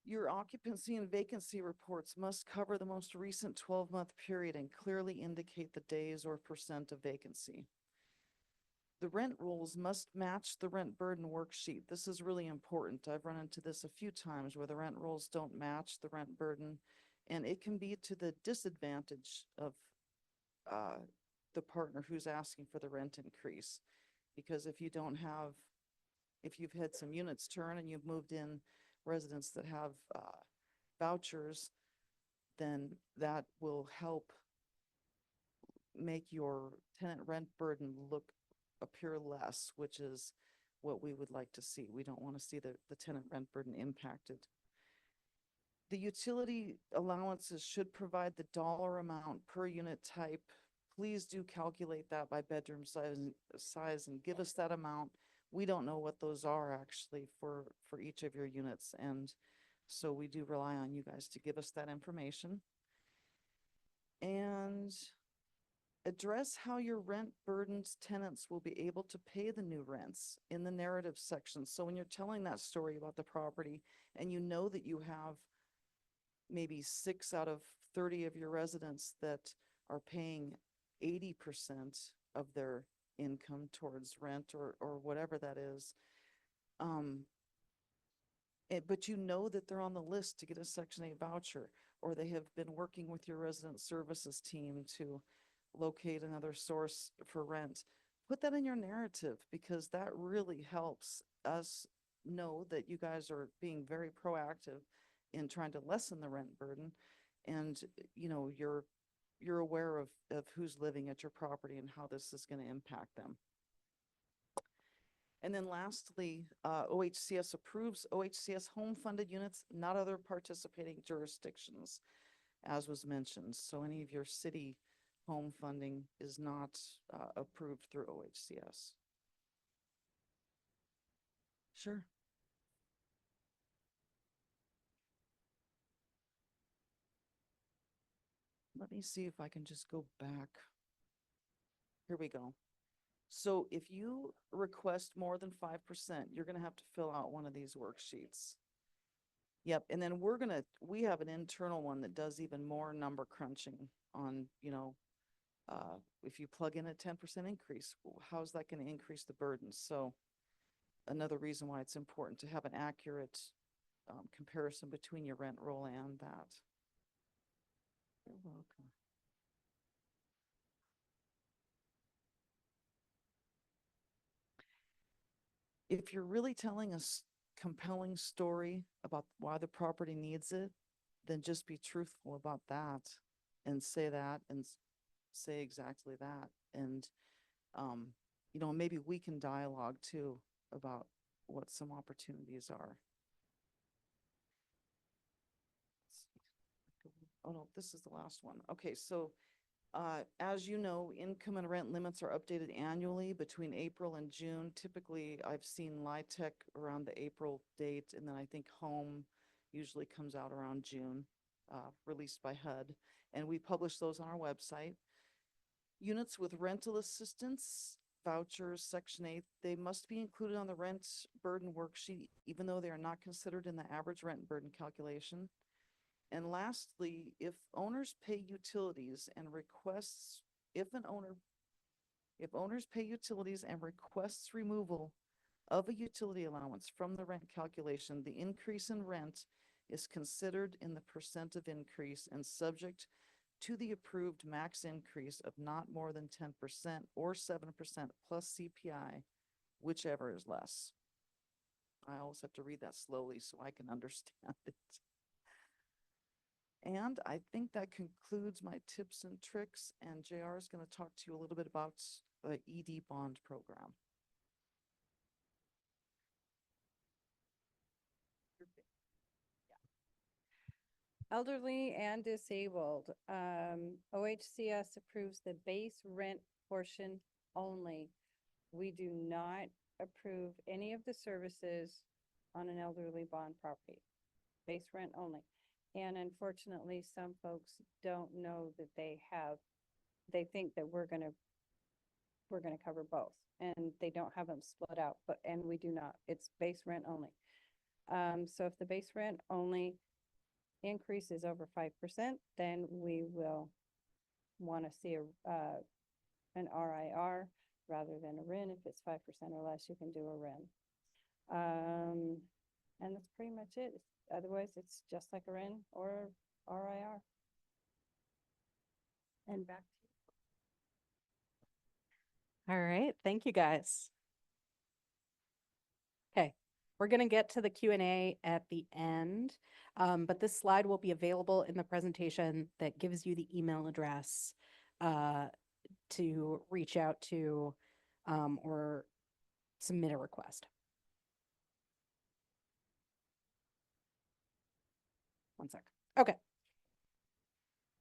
Your occupancy and vacancy reports must cover the most recent 12-month period and clearly indicate the days or % of vacancy. The rent rolls must match the rent burden worksheet. This is really important. I've run into this a few times where the rent rolls don't match the rent burden, and it can be to the disadvantage of the partner who's asking for the rent increase. Because if you've had some units turn and you've moved in residents that have vouchers, then that will help make your tenant rent burden appear less, which is what we would like to see. We don't want to see the tenant rent burden impacted. The utility allowances should provide the dollar amount per unit type. Please do calculate that by bedroom size and give us that amount. We don't know what those are actually for each of your units, and so we do rely on you guys to give us that information. And address how your rent burdened tenants will be able to pay the new rents in the narrative section. So when you're telling that story about the property and that you have maybe 6 out of 30 of your residents that are paying 80% of their income towards rent or whatever that is. But you know that they're on the list to get a Section 8 voucher, or they have been working with your resident services team to locate another source for rent. Put that in your narrative, because that really helps us know that you guys are being very proactive in trying to lessen the rent burden. And, you know, you're aware of who's living at your property and how this is going to impact them. And then lastly, OHCS approves OHCS home-funded units, not other participating jurisdictions, as was mentioned. So any of your city home funding is not approved through OHCS. Sure. Let me see if I can just go back. Here we go. So if you request more than 5%, you're going to have to fill out one of these worksheets. Yep. And then we have an internal one that does even more number crunching on, you know, if you plug in a 10% increase, how's that going to increase the burden? So another reason why it's important to have an accurate comparison between your rent roll and that. You're welcome. If you're really telling a compelling story about why the property needs it, then just be truthful about that and say that and say exactly that. And, you know, maybe we can dialogue too about what some opportunities are. Oh no, this is the last one. Okay, so as you know, income and rent limits are updated annually between April and June. Typically, I've seen LIHTC around the April date, and then I think home usually comes out around June, released by HUD. And we publish those on our website. Units with rental assistance, vouchers, Section 8, they must be included on the rent burden worksheet, even though they are not considered in the average rent burden calculation. And lastly, if owners pay utilities and requests, if owners pay utilities and requests removal of a utility allowance from the rent calculation, the increase in rent is considered in the percent of increase and subject to the approved max increase of not more than 10% or 7% plus CPI, whichever is less. I always have to read that slowly so I can understand it. And I think that concludes my tips and tricks, and JR is going to talk to you a little bit about the ED bond program. Elderly and disabled, OHCS approves the base rent portion only. We do not approve any of the services on an elderly bond property, base rent only. And unfortunately, some folks don't know that they think that we're gonna cover both, and they don't have them split out, and we do not. It's base rent only. So if the base rent only increase is over 5%, then we will want to see an RIR rather than a RIN. If it's 5% or less, you can do a RIN. And that's pretty much it. Otherwise, it's just like a RIN or RIR. And back to you. All right, thank you guys. Okay, we're gonna get to the Q&A at the end, but this slide will be available in the presentation that gives you the email address to reach out to or submit a request. One sec. Okay.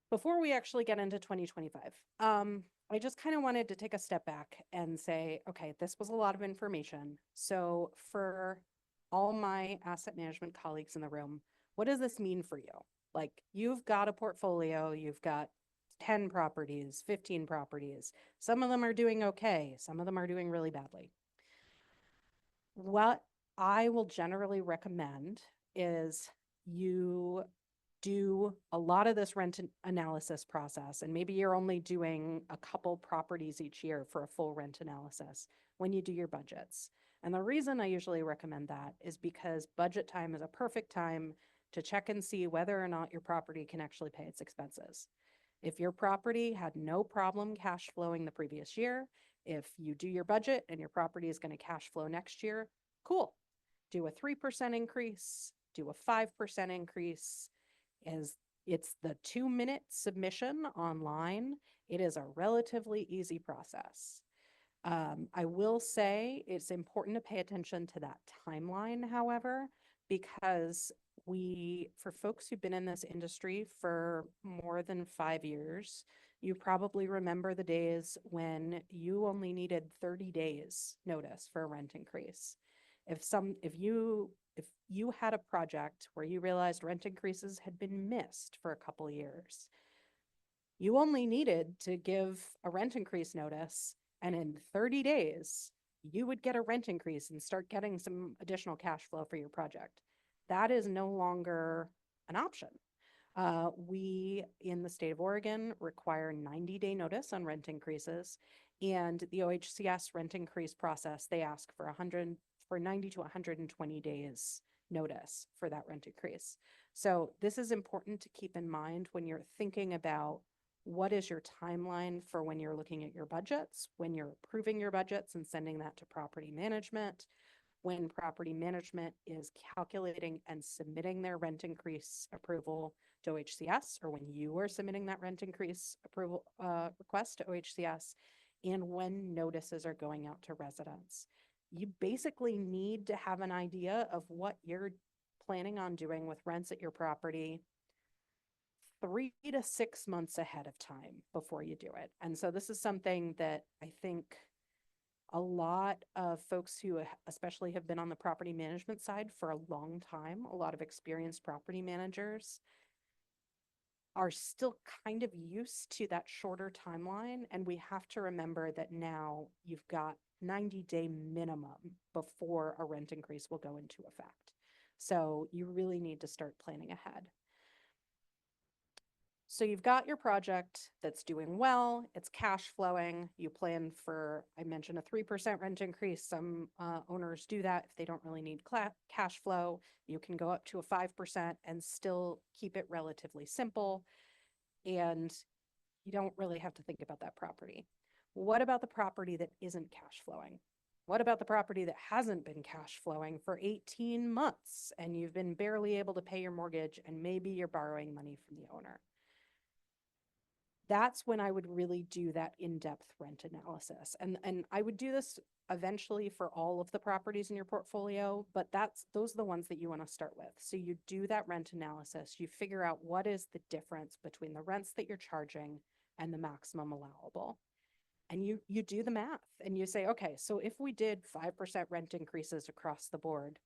Before we actually get into 2025, I just kind of wanted to take a step back and say, okay, this was a lot of information. So for all my asset management colleagues in the room, what does this mean for you? Like, you've got a portfolio, you've got 10 properties, 15 properties. Some of them are doing okay. Some of them are doing really badly. What I will generally recommend is you do a lot of this analysis process, and maybe you're only doing a couple properties each year for a full rent analysis when you do your budgets. And the reason I usually recommend that is because budget time is a perfect time to check and see whether or not your property can actually pay its expenses. If your property had no problem cash flowing the previous year, if you do your budget and your property is going to cash flow next year, cool. Do a 3% increase, do a 5% increase. As it's the 2-minute submission online, it is a relatively easy process. I will say it's important to pay attention to that timeline, however, because for folks who've been in this industry for more than 5 years, you probably remember the days when you only needed 30 days notice for a rent increase. If you had a project where you realized rent increases had been missed for a couple of years, you only needed to give a rent increase notice, and in 30 days, you would get a rent increase and start getting some additional cash flow for your project. That is no longer an option. We in the state of Oregon require 90-day notice on rent increases, and the OHCS rent increase process, they ask for 90 to 120 days notice for that rent increase. So this is important to keep in mind when you're thinking about what is your timeline for when you're looking at your budgets, when you're approving your budgets and sending that to property management, when property management is calculating and submitting their rent increase approval to OHCS, or when you are submitting that rent increase approval request to OHCS, and when notices are going out to residents. You basically need to have an idea of what you're planning on doing with rents at your property 3 to 6 months ahead of time before you do it. And so this is something that I think a lot of folks who especially have been on the property management side for a long time, a lot of experienced property managers, are still kind of used to that shorter timeline. And we have to remember that now you've got 90-day minimum before a rent increase will go into effect. So you really need to start planning ahead. So you've got your project that's doing well, it's cash flowing, you plan for, I mentioned a 3% rent increase. Some owners do that if they don't really need cash flow. You can go up to a 5% and still keep it relatively simple, and you don't really have to think about that property. What about the property that isn't cash flowing? What about the property that hasn't been cash flowing for 18 months and you've been barely able to pay your mortgage and maybe you're borrowing money from the owner? That's when I would really do that in-depth rent analysis. And I would do this eventually for all of the properties in your portfolio, but those are the ones that you want to start with. So you do that rent analysis, you figure out what is the difference between the rents that you're charging and the maximum allowable. And you do the math and you say, okay, so if we did 5% rent increases across the board,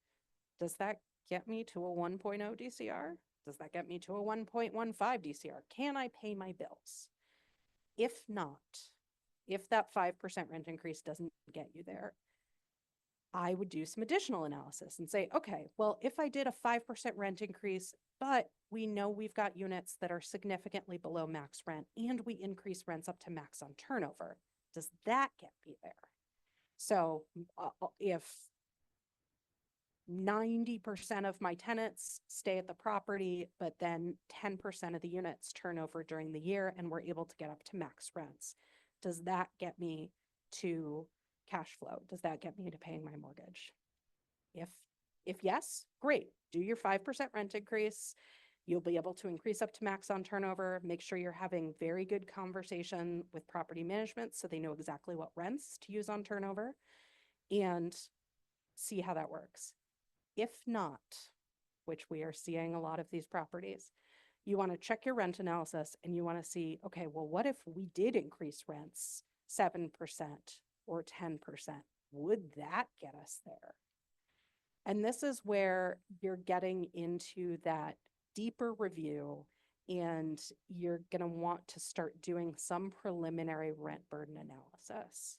does that get me to a 1.0 DCR? Does that get me to a 1.15 DCR? Can I pay my bills? If not, if that 5% rent increase doesn't get you there, I would do some additional analysis and say, okay, well, if I did a 5% rent increase, but we know we've got units that are significantly below max rent and we increase rents up to max on turnover, does that get me there? So if 90% of my tenants stay at the property, but then 10% of the units turn over during the year and we're able to get up to max rents, does that get me to cash flow? Does that get me to paying my mortgage? If yes, great. Do your 5% rent increase. You'll be able to increase up to max on turnover. Make sure you're having very good conversation with property management so they know exactly what rents to use on turnover and see how that works. If not, which we are seeing a lot of these properties, you want to check your rent analysis and you want to see, okay, well, what if we did increase rents 7% or 10%? Would that get us there? And this is where you're getting into that deeper review and you're going to want to start doing some preliminary rent burden analysis.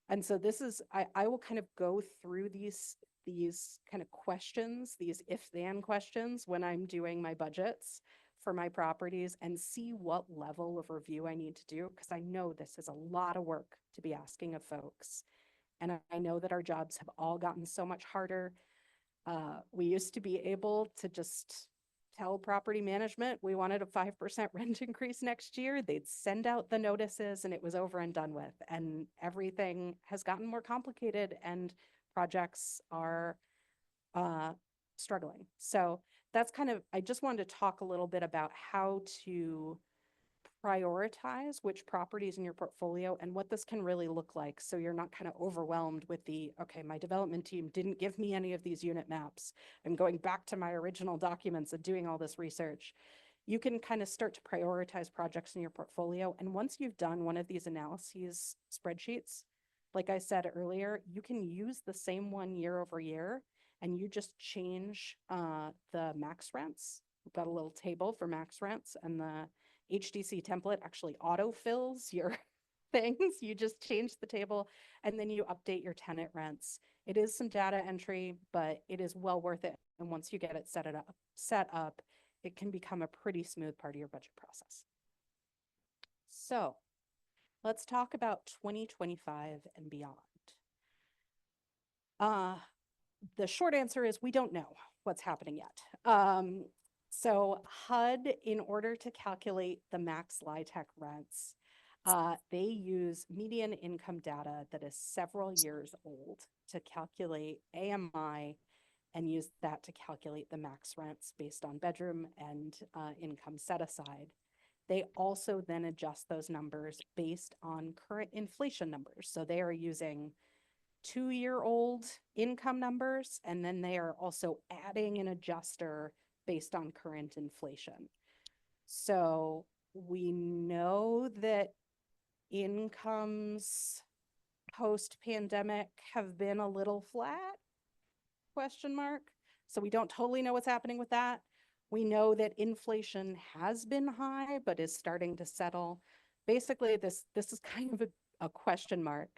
And so this is, I will kind of go through these these kind of questions, these if-then questions when I'm doing my budgets for my properties and see what level of review I need to do, because I know this is a lot of work to be asking of folks. And I know that our jobs have all gotten so much harder. We used to be able to just tell property management we wanted a 5% rent increase next year. They'd send out the notices and it was over and done with. And everything has gotten more complicated and projects are struggling. So that's kind of, I just wanted to talk a little bit about how to prioritize which properties in your portfolio and what this can really look like. So you're not kind of overwhelmed with the, okay, my development team didn't give me any of these unit maps. I'm going back to my original documents and doing all this research. You can kind of start to prioritize projects in your portfolio. And once you've done one of these analyses spreadsheets, like I said earlier, you can use the same one year over year and you just change the max rents. We've got a little table for max rents, and the HTC template actually autofills your things. You just change the table and then you update your tenant rents. It is some data entry, but it is well worth it. And once you get it set up, it can become a pretty smooth part of your budget process. So let's talk about 2025 and beyond. The short answer is we don't know what's happening yet. So HUD, in order to calculate the max LIHTC rents, they use median income data that is several years old to calculate AMI and use that to calculate the max rents based on bedroom and income set aside. They also then adjust those numbers based on current inflation numbers. So they are using 2-year-old income numbers, and then they are also adding an adjuster based on current inflation. So we know that incomes post-pandemic have been a little flat, question mark. So we don't totally know what's happening with that. We know that inflation has been high, but is starting to settle. Basically, this is kind of a question mark.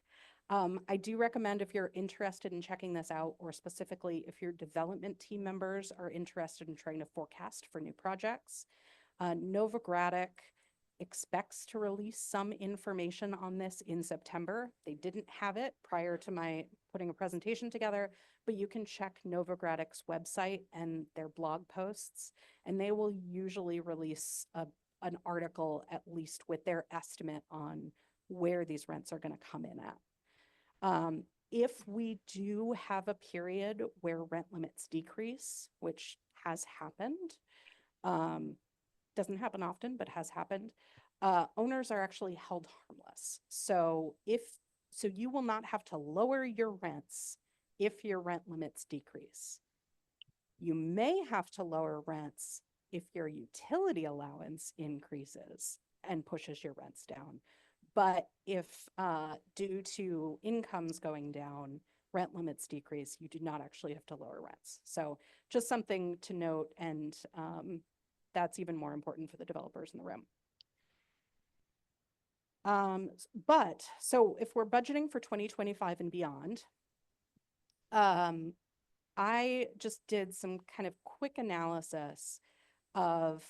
I do recommend, if you're interested in checking this out, or specifically if your development team members are interested in trying to forecast for new projects, Novogradac expects to release some information on this in September. They didn't have it prior to my putting a presentation together, but you can check Novogradac's website and their blog posts, and they will usually release an article at least with their estimate on where these rents are going to come in at. If we do have a period where rent limits decrease, which has happened, doesn't happen often, but has happened, owners are actually held harmless. So you will not have to lower your rents if your rent limits decrease. You may have to lower rents if your utility allowance increases and pushes your rents down. But if due to incomes going down, rent limits decrease, you do not actually have to lower rents. So just something to note, and that's even more important for the developers in the room. But so if we're budgeting for 2025 and beyond, I just did some kind of quick analysis of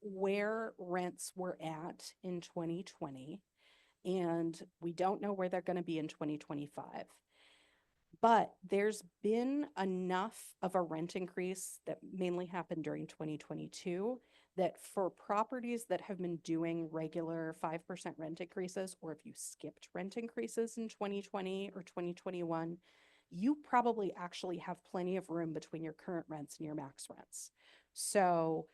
where rents were at in 2020, and we don't know where they're going to be in 2025. But there's been enough of a rent increase that mainly happened during 2022 that for properties that have been doing regular 5% rent increases, or if you skipped rent increases in 2020 or 2021, you probably actually have plenty of room between your current rents and your max rents. So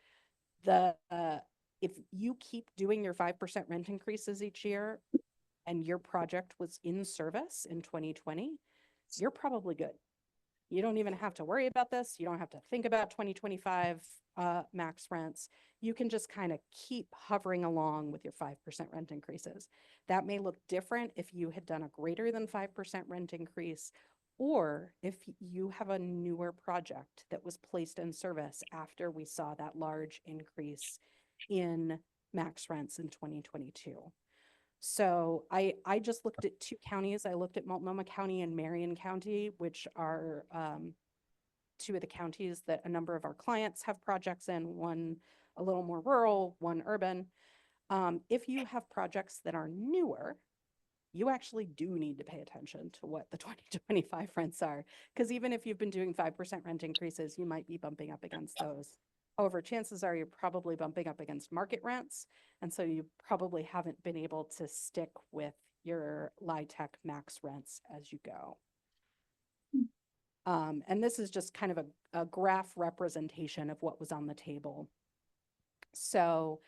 if you keep doing your 5% rent increases each year and your project was in service in 2020, you're probably good. You don't even have to worry about this. You don't have to think about 2025 max rents. You can just kind of keep hovering along with your 5% rent increases. That may look different if you had done a greater than 5% rent increase, or if you have a newer project that was placed in service after we saw that large increase in max rents in 2022. So I just looked at 2 counties. I looked at Multnomah County and Marion County, which are 2 of the counties that a number of our clients have projects in, one a little more rural, one urban. If you have projects that are newer, you actually do need to pay attention to what the 2025 rents are. Because even if you've been doing 5% rent increases, you might be bumping up against those. However, chances are you're probably bumping up against market rents. And so you probably haven't been able to stick with your LIHTC max rents as you go. And this is just kind of a graph representation of what was on the table. So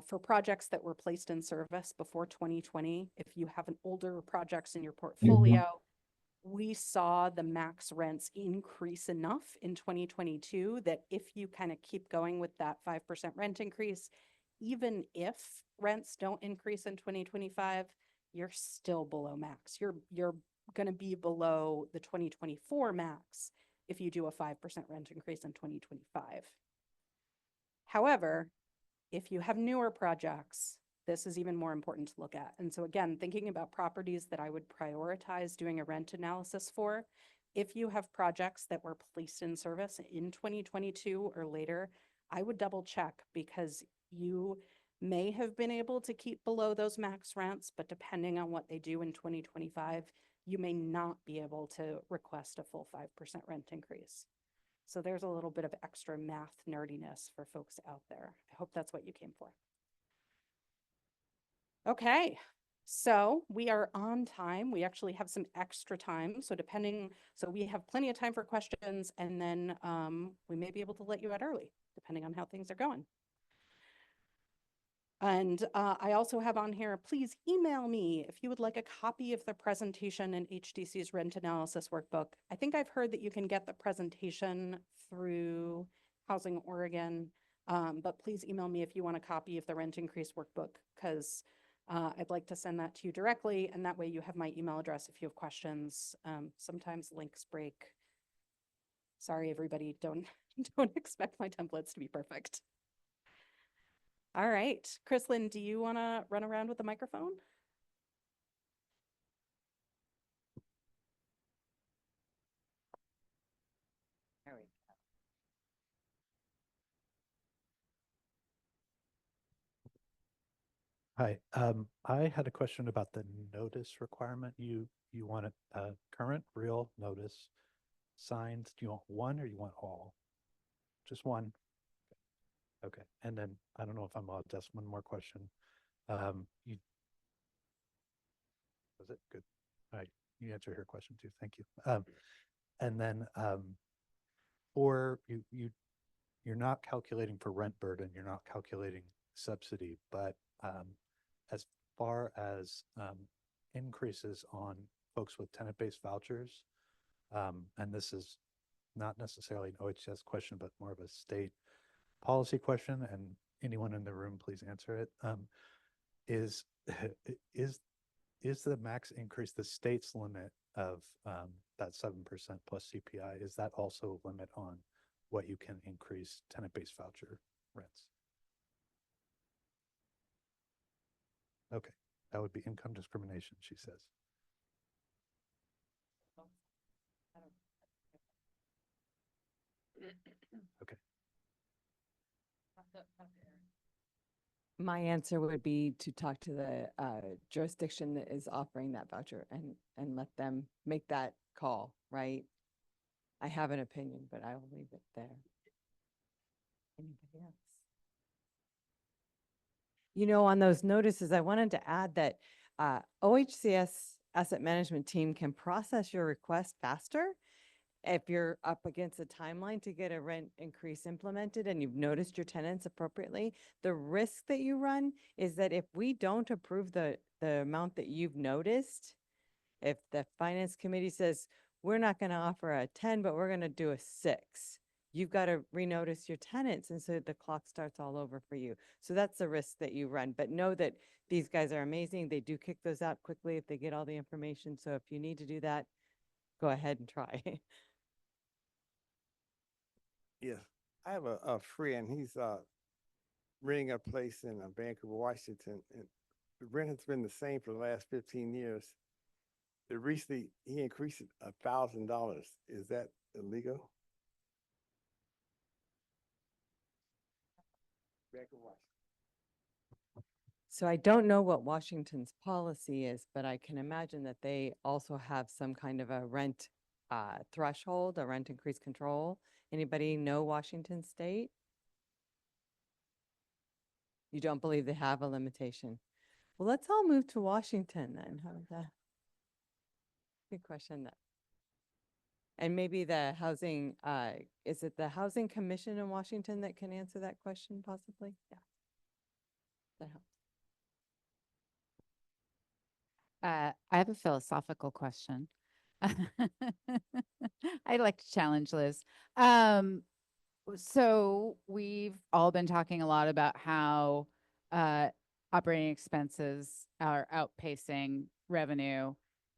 for projects that were placed in service before 2020, if you have an older projects in your portfolio, we saw the max rents increase enough in 2022 that if you kind of keep going with that 5% rent increase, even if rents don't increase in 2025, you're still below max. You're going to be below the 2024 max if you do a 5% rent increase in 2025. However, if you have newer projects, this is even more important to look at. And so again, thinking about properties that I would prioritize doing a rent analysis for, if you have projects that were placed in service in 2022 or later, I would double check because you may have been able to keep below those max rents, but depending on what they do in 2025, you may not be able to request a full 5% rent increase. So there's a little bit of extra math nerdiness for folks out there. I hope that's what you came for. Okay, so we are on time. We actually have some extra time. So we have plenty of time for questions, and then we may be able to let you out early, depending on how things are going. And I also have on here, please email me if you would like a copy of the presentation and HTC's rent analysis workbook. I think I've heard that you can get the presentation through Housing Oregon, but please email me if you want a copy of the rent increase workbook, because I'd like to send that to you directly, and that way you have my email address if you have questions. Sometimes links break. Sorry, everybody, don't expect my templates to be perfect. All right, Chrislyn, do you want to run around with the microphone? There we go. Hi, I had a question about the notice requirement. You want a current real notice signed. Do you want one or you want all? Just one. Okay, and then I don't know if I'm allowed to ask one more question. You was it good? All right, you answered her question too. Thank you. And then for you're not calculating for rent burden. You're not calculating subsidy, but as far as increases on folks with tenant-based vouchers, and this is not necessarily an OHCS question, but more of a state policy question, and anyone in the room, please answer it. Is the max increase the state's limit of that 7% plus CPI? Is that also a limit on what you can increase tenant-based voucher rents? Okay, that would be income discrimination, she says. Okay. My answer would be to talk to the jurisdiction that is offering that voucher and let them make that call, right? I have an opinion, but I will leave it there. Anybody else? You know, on those notices, I wanted to add that OHCS asset management team can process your request faster if you're up against a timeline to get a rent increase implemented and you've noticed your tenants appropriately. The risk that you run is that if we don't approve the amount that you've noticed, if the finance committee says, we're not going to offer a 10, but we're going to do a 6, you've got to renotice your tenants. And so the clock starts all over for you. So that's the risk that you run. But know that these guys are amazing. They do kick those out quickly if they get all the information. So if you need to do that, go ahead and try. Yes, I have a friend. He's renting a place in Vancouver, Washington, and the rent has been the same for the last 15 years. Recently, he increased it $1,000. Is that illegal? Back in Washington. So I don't know what Washington's policy is, but I can imagine that they also have some kind of a rent threshold, a rent increase control. Anybody know Washington State? You don't believe they have a limitation? Well, let's all move to Washington then. How about that? Good question. And maybe the housing, is it the Housing Commission in Washington that can answer that question possibly? Yeah. That helps. I have a philosophical question. I'd like to challenge Liz. So we've all been talking a lot about how operating expenses are outpacing revenue,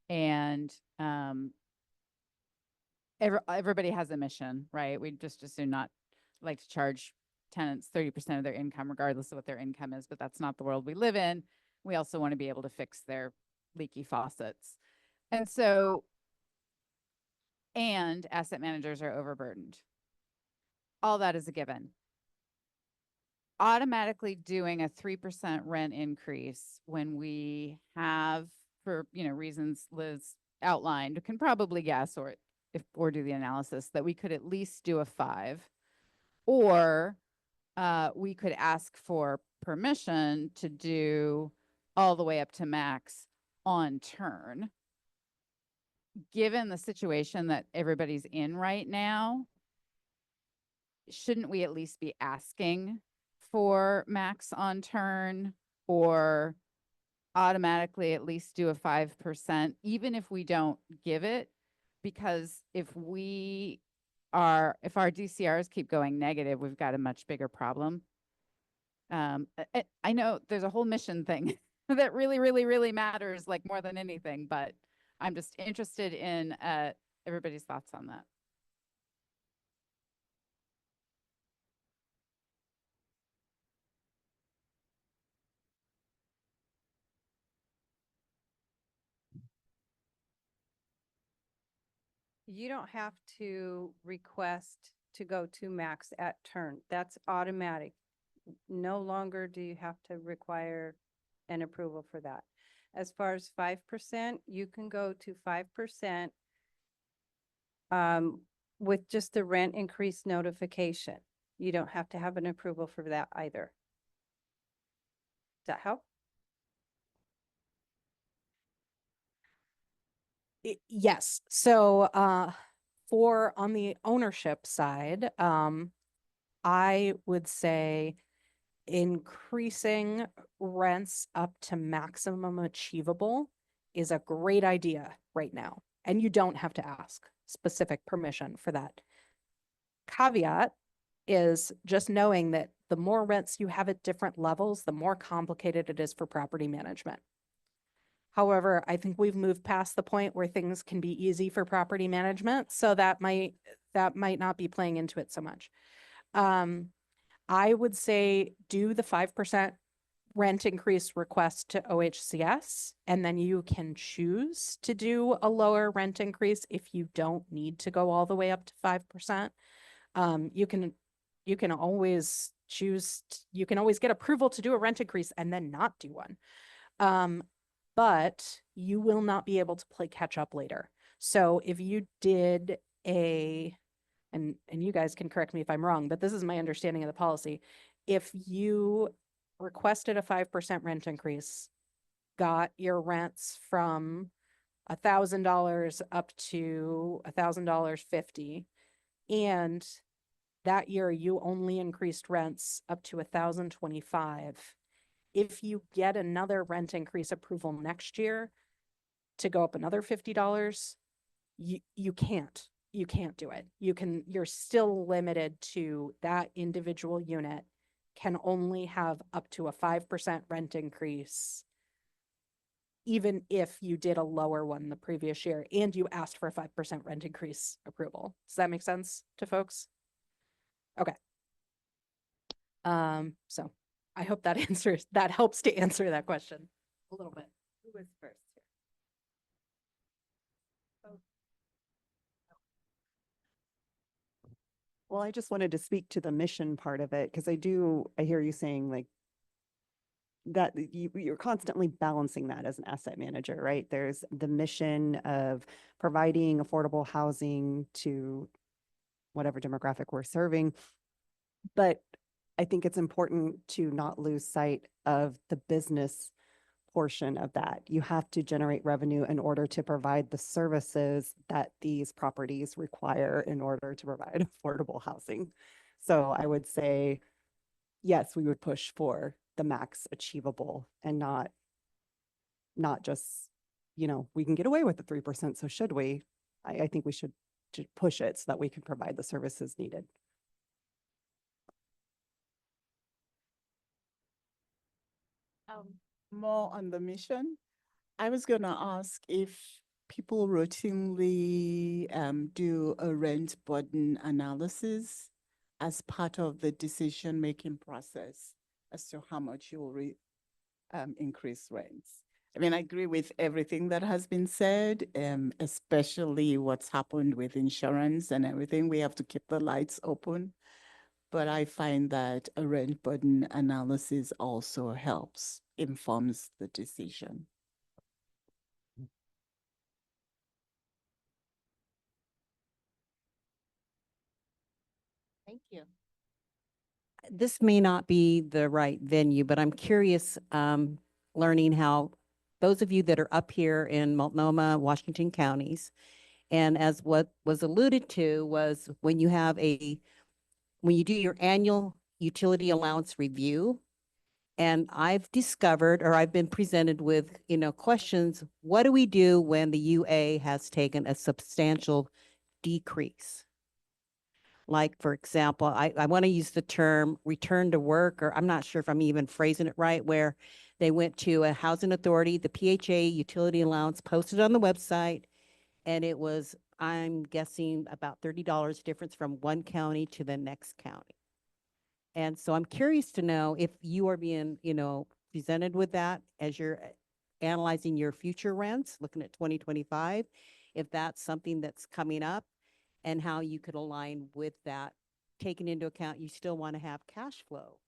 and everybody has a mission, right? We just assume not like to charge tenants 30% of their income, regardless of what their income is, but that's not the world we live in. We also want to be able to fix their leaky faucets. And so, and asset managers are overburdened. All that is a given. Automatically doing a 3% rent increase when we have, for reasons Liz outlined, can probably guess or do the analysis that we could at least do a 5, or we could ask for permission to do all the way up to max on turn. Given the situation that everybody's in right now, shouldn't we at least be asking for max on turn, or automatically at least do a 5%, even if we don't give it? Because if our DCRs keep going negative, we've got a much bigger problem. I know there's a whole mission thing that really, really, really matters, like more than anything, but I'm just interested in everybody's thoughts on that. You don't have to request to go to max at turn. That's automatic. No longer do you have to require an approval for that. As far as 5%, you can go to 5% with just the rent increase notification. You don't have to have an approval for that either. Does that help? Yes. So for on the ownership side, I would say increasing rents up to maximum achievable is a great idea right now. And you don't have to ask specific permission for that. Caveat is just knowing that the more rents you have at different levels, the more complicated it is for property management. However, I think we've moved past the point where things can be easy for property management, so that might not be playing into it so much. I would say do the 5% rent increase request to OHCS, and then you can choose to do a lower rent increase if you don't need to go all the way up to 5%. You can always choose, you can always get approval to do a rent increase and then not do one. But you will not be able to play catch up later. So if you did and you guys can correct me if I'm wrong, but this is my understanding of the policy. If you requested a 5% rent increase, got your rents from $1,000 up to $1,050, and that year you only increased rents up to $1,025. If you get another rent increase approval next year to go up another $50, you can't do it. You're still limited to that individual unit can only have up to a 5% rent increase, even if you did a lower one the previous year and you asked for a 5% rent increase approval. Does that make sense to folks? Okay. So I hope that helps to answer that question. a little bit. Who was first here? Well, I just wanted to speak to the mission part of it, because I hear you saying like that you're constantly balancing that as an asset manager, right? There's the mission of providing affordable housing to whatever demographic we're serving. But I think it's important to not lose sight of the business portion of that. You have to generate revenue in order to provide the services that these properties require in order to provide affordable housing. So I would say, yes, we would push for the max achievable and not just, we can get away with the 3%. So should we? I think we should push it so that we can provide the services needed. More on the mission. I was going to ask if people routinely do a rent burden analysis as part of the decision-making process as to how much you will increase rents. I mean, I agree with everything that has been said, especially what's happened with insurance and everything. We have to keep the lights open. But I find that a rent burden analysis also informs the decision. Thank you. This may not be the right venue, but I'm curious, learning how those of you that are up here in Multnomah, Washington counties, and as what was alluded to was when you do your annual utility allowance review, and I've discovered, or I've been presented with, questions, what do we do when the UA has taken a substantial decrease? Like, for example, I want to use the term return to work, or I'm not sure if I'm even phrasing it right, where they went to a housing authority, the PHA utility allowance posted on the website, and it was, I'm guessing, about $30 difference from one county to the next county. And so I'm curious to know if you are being, presented with that as you're analyzing your future rents, looking at 2025, if that's something that's coming up, and how you could align with that, taking into account you still want to have cash flow,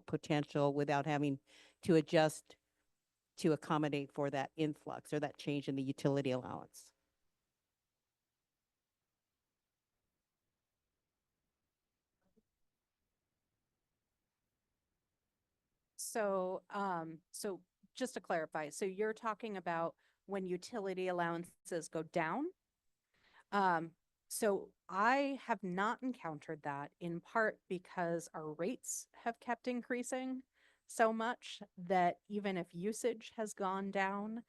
potential without having to adjust to accommodate for that influx or that change in the utility allowance. So, so just to clarify, so you're talking about when utility allowances go down? So I have not encountered that, in part because our rates have kept increasing so much that even if usage has gone down,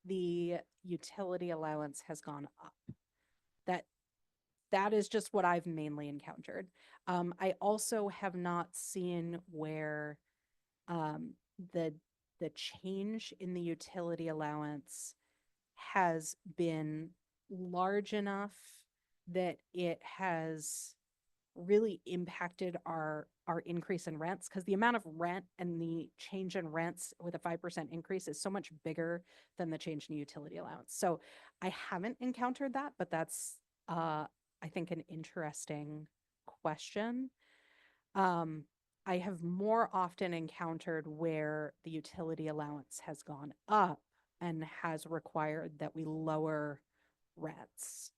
the utility allowance has gone up. That is just what I've mainly encountered. I also have not seen where the change in the utility allowance has been large enough that it has really impacted our increase in rents, because the amount of rent and the change in rents with a 5% increase is so much bigger than the change in the utility allowance. So I haven't encountered that, but that's I think an interesting question. I have more often encountered where the utility allowance has gone up and has required that we lower rents.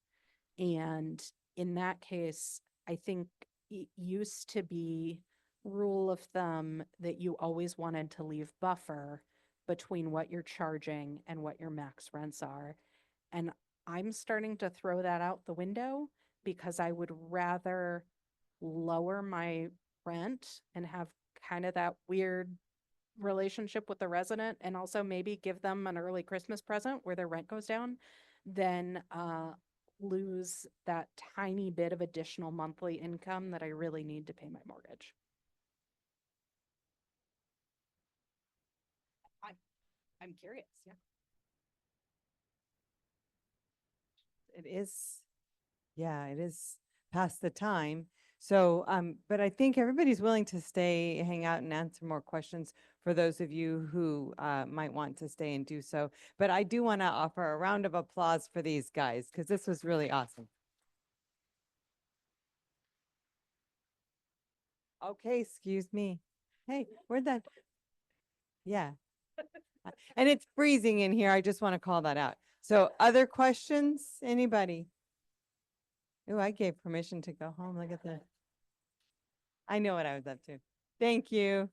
And in that case, I think it used to be rule of thumb that you always wanted to leave buffer between what you're charging and what your max rents are. And I'm starting to throw that out the window, because I would rather lower my rent and have kind of that weird relationship with the resident, and also maybe give them an early Christmas present where their rent goes down, than lose that tiny bit of additional monthly income that I really need to pay my mortgage. I'm curious, yeah. It is, yeah, it is past the time. So, but I think everybody's willing to stay, hang out and answer more questions for those of you who might want to stay and do so. But I do want to offer a round of applause for these guys because this was really awesome. Okay, excuse me. Hey, where'd that? Yeah. And it's freezing in here. I just want to call that out. So other questions? Anybody? Oh, I gave permission to go home. Look at that. I know what I was up to. Thank you.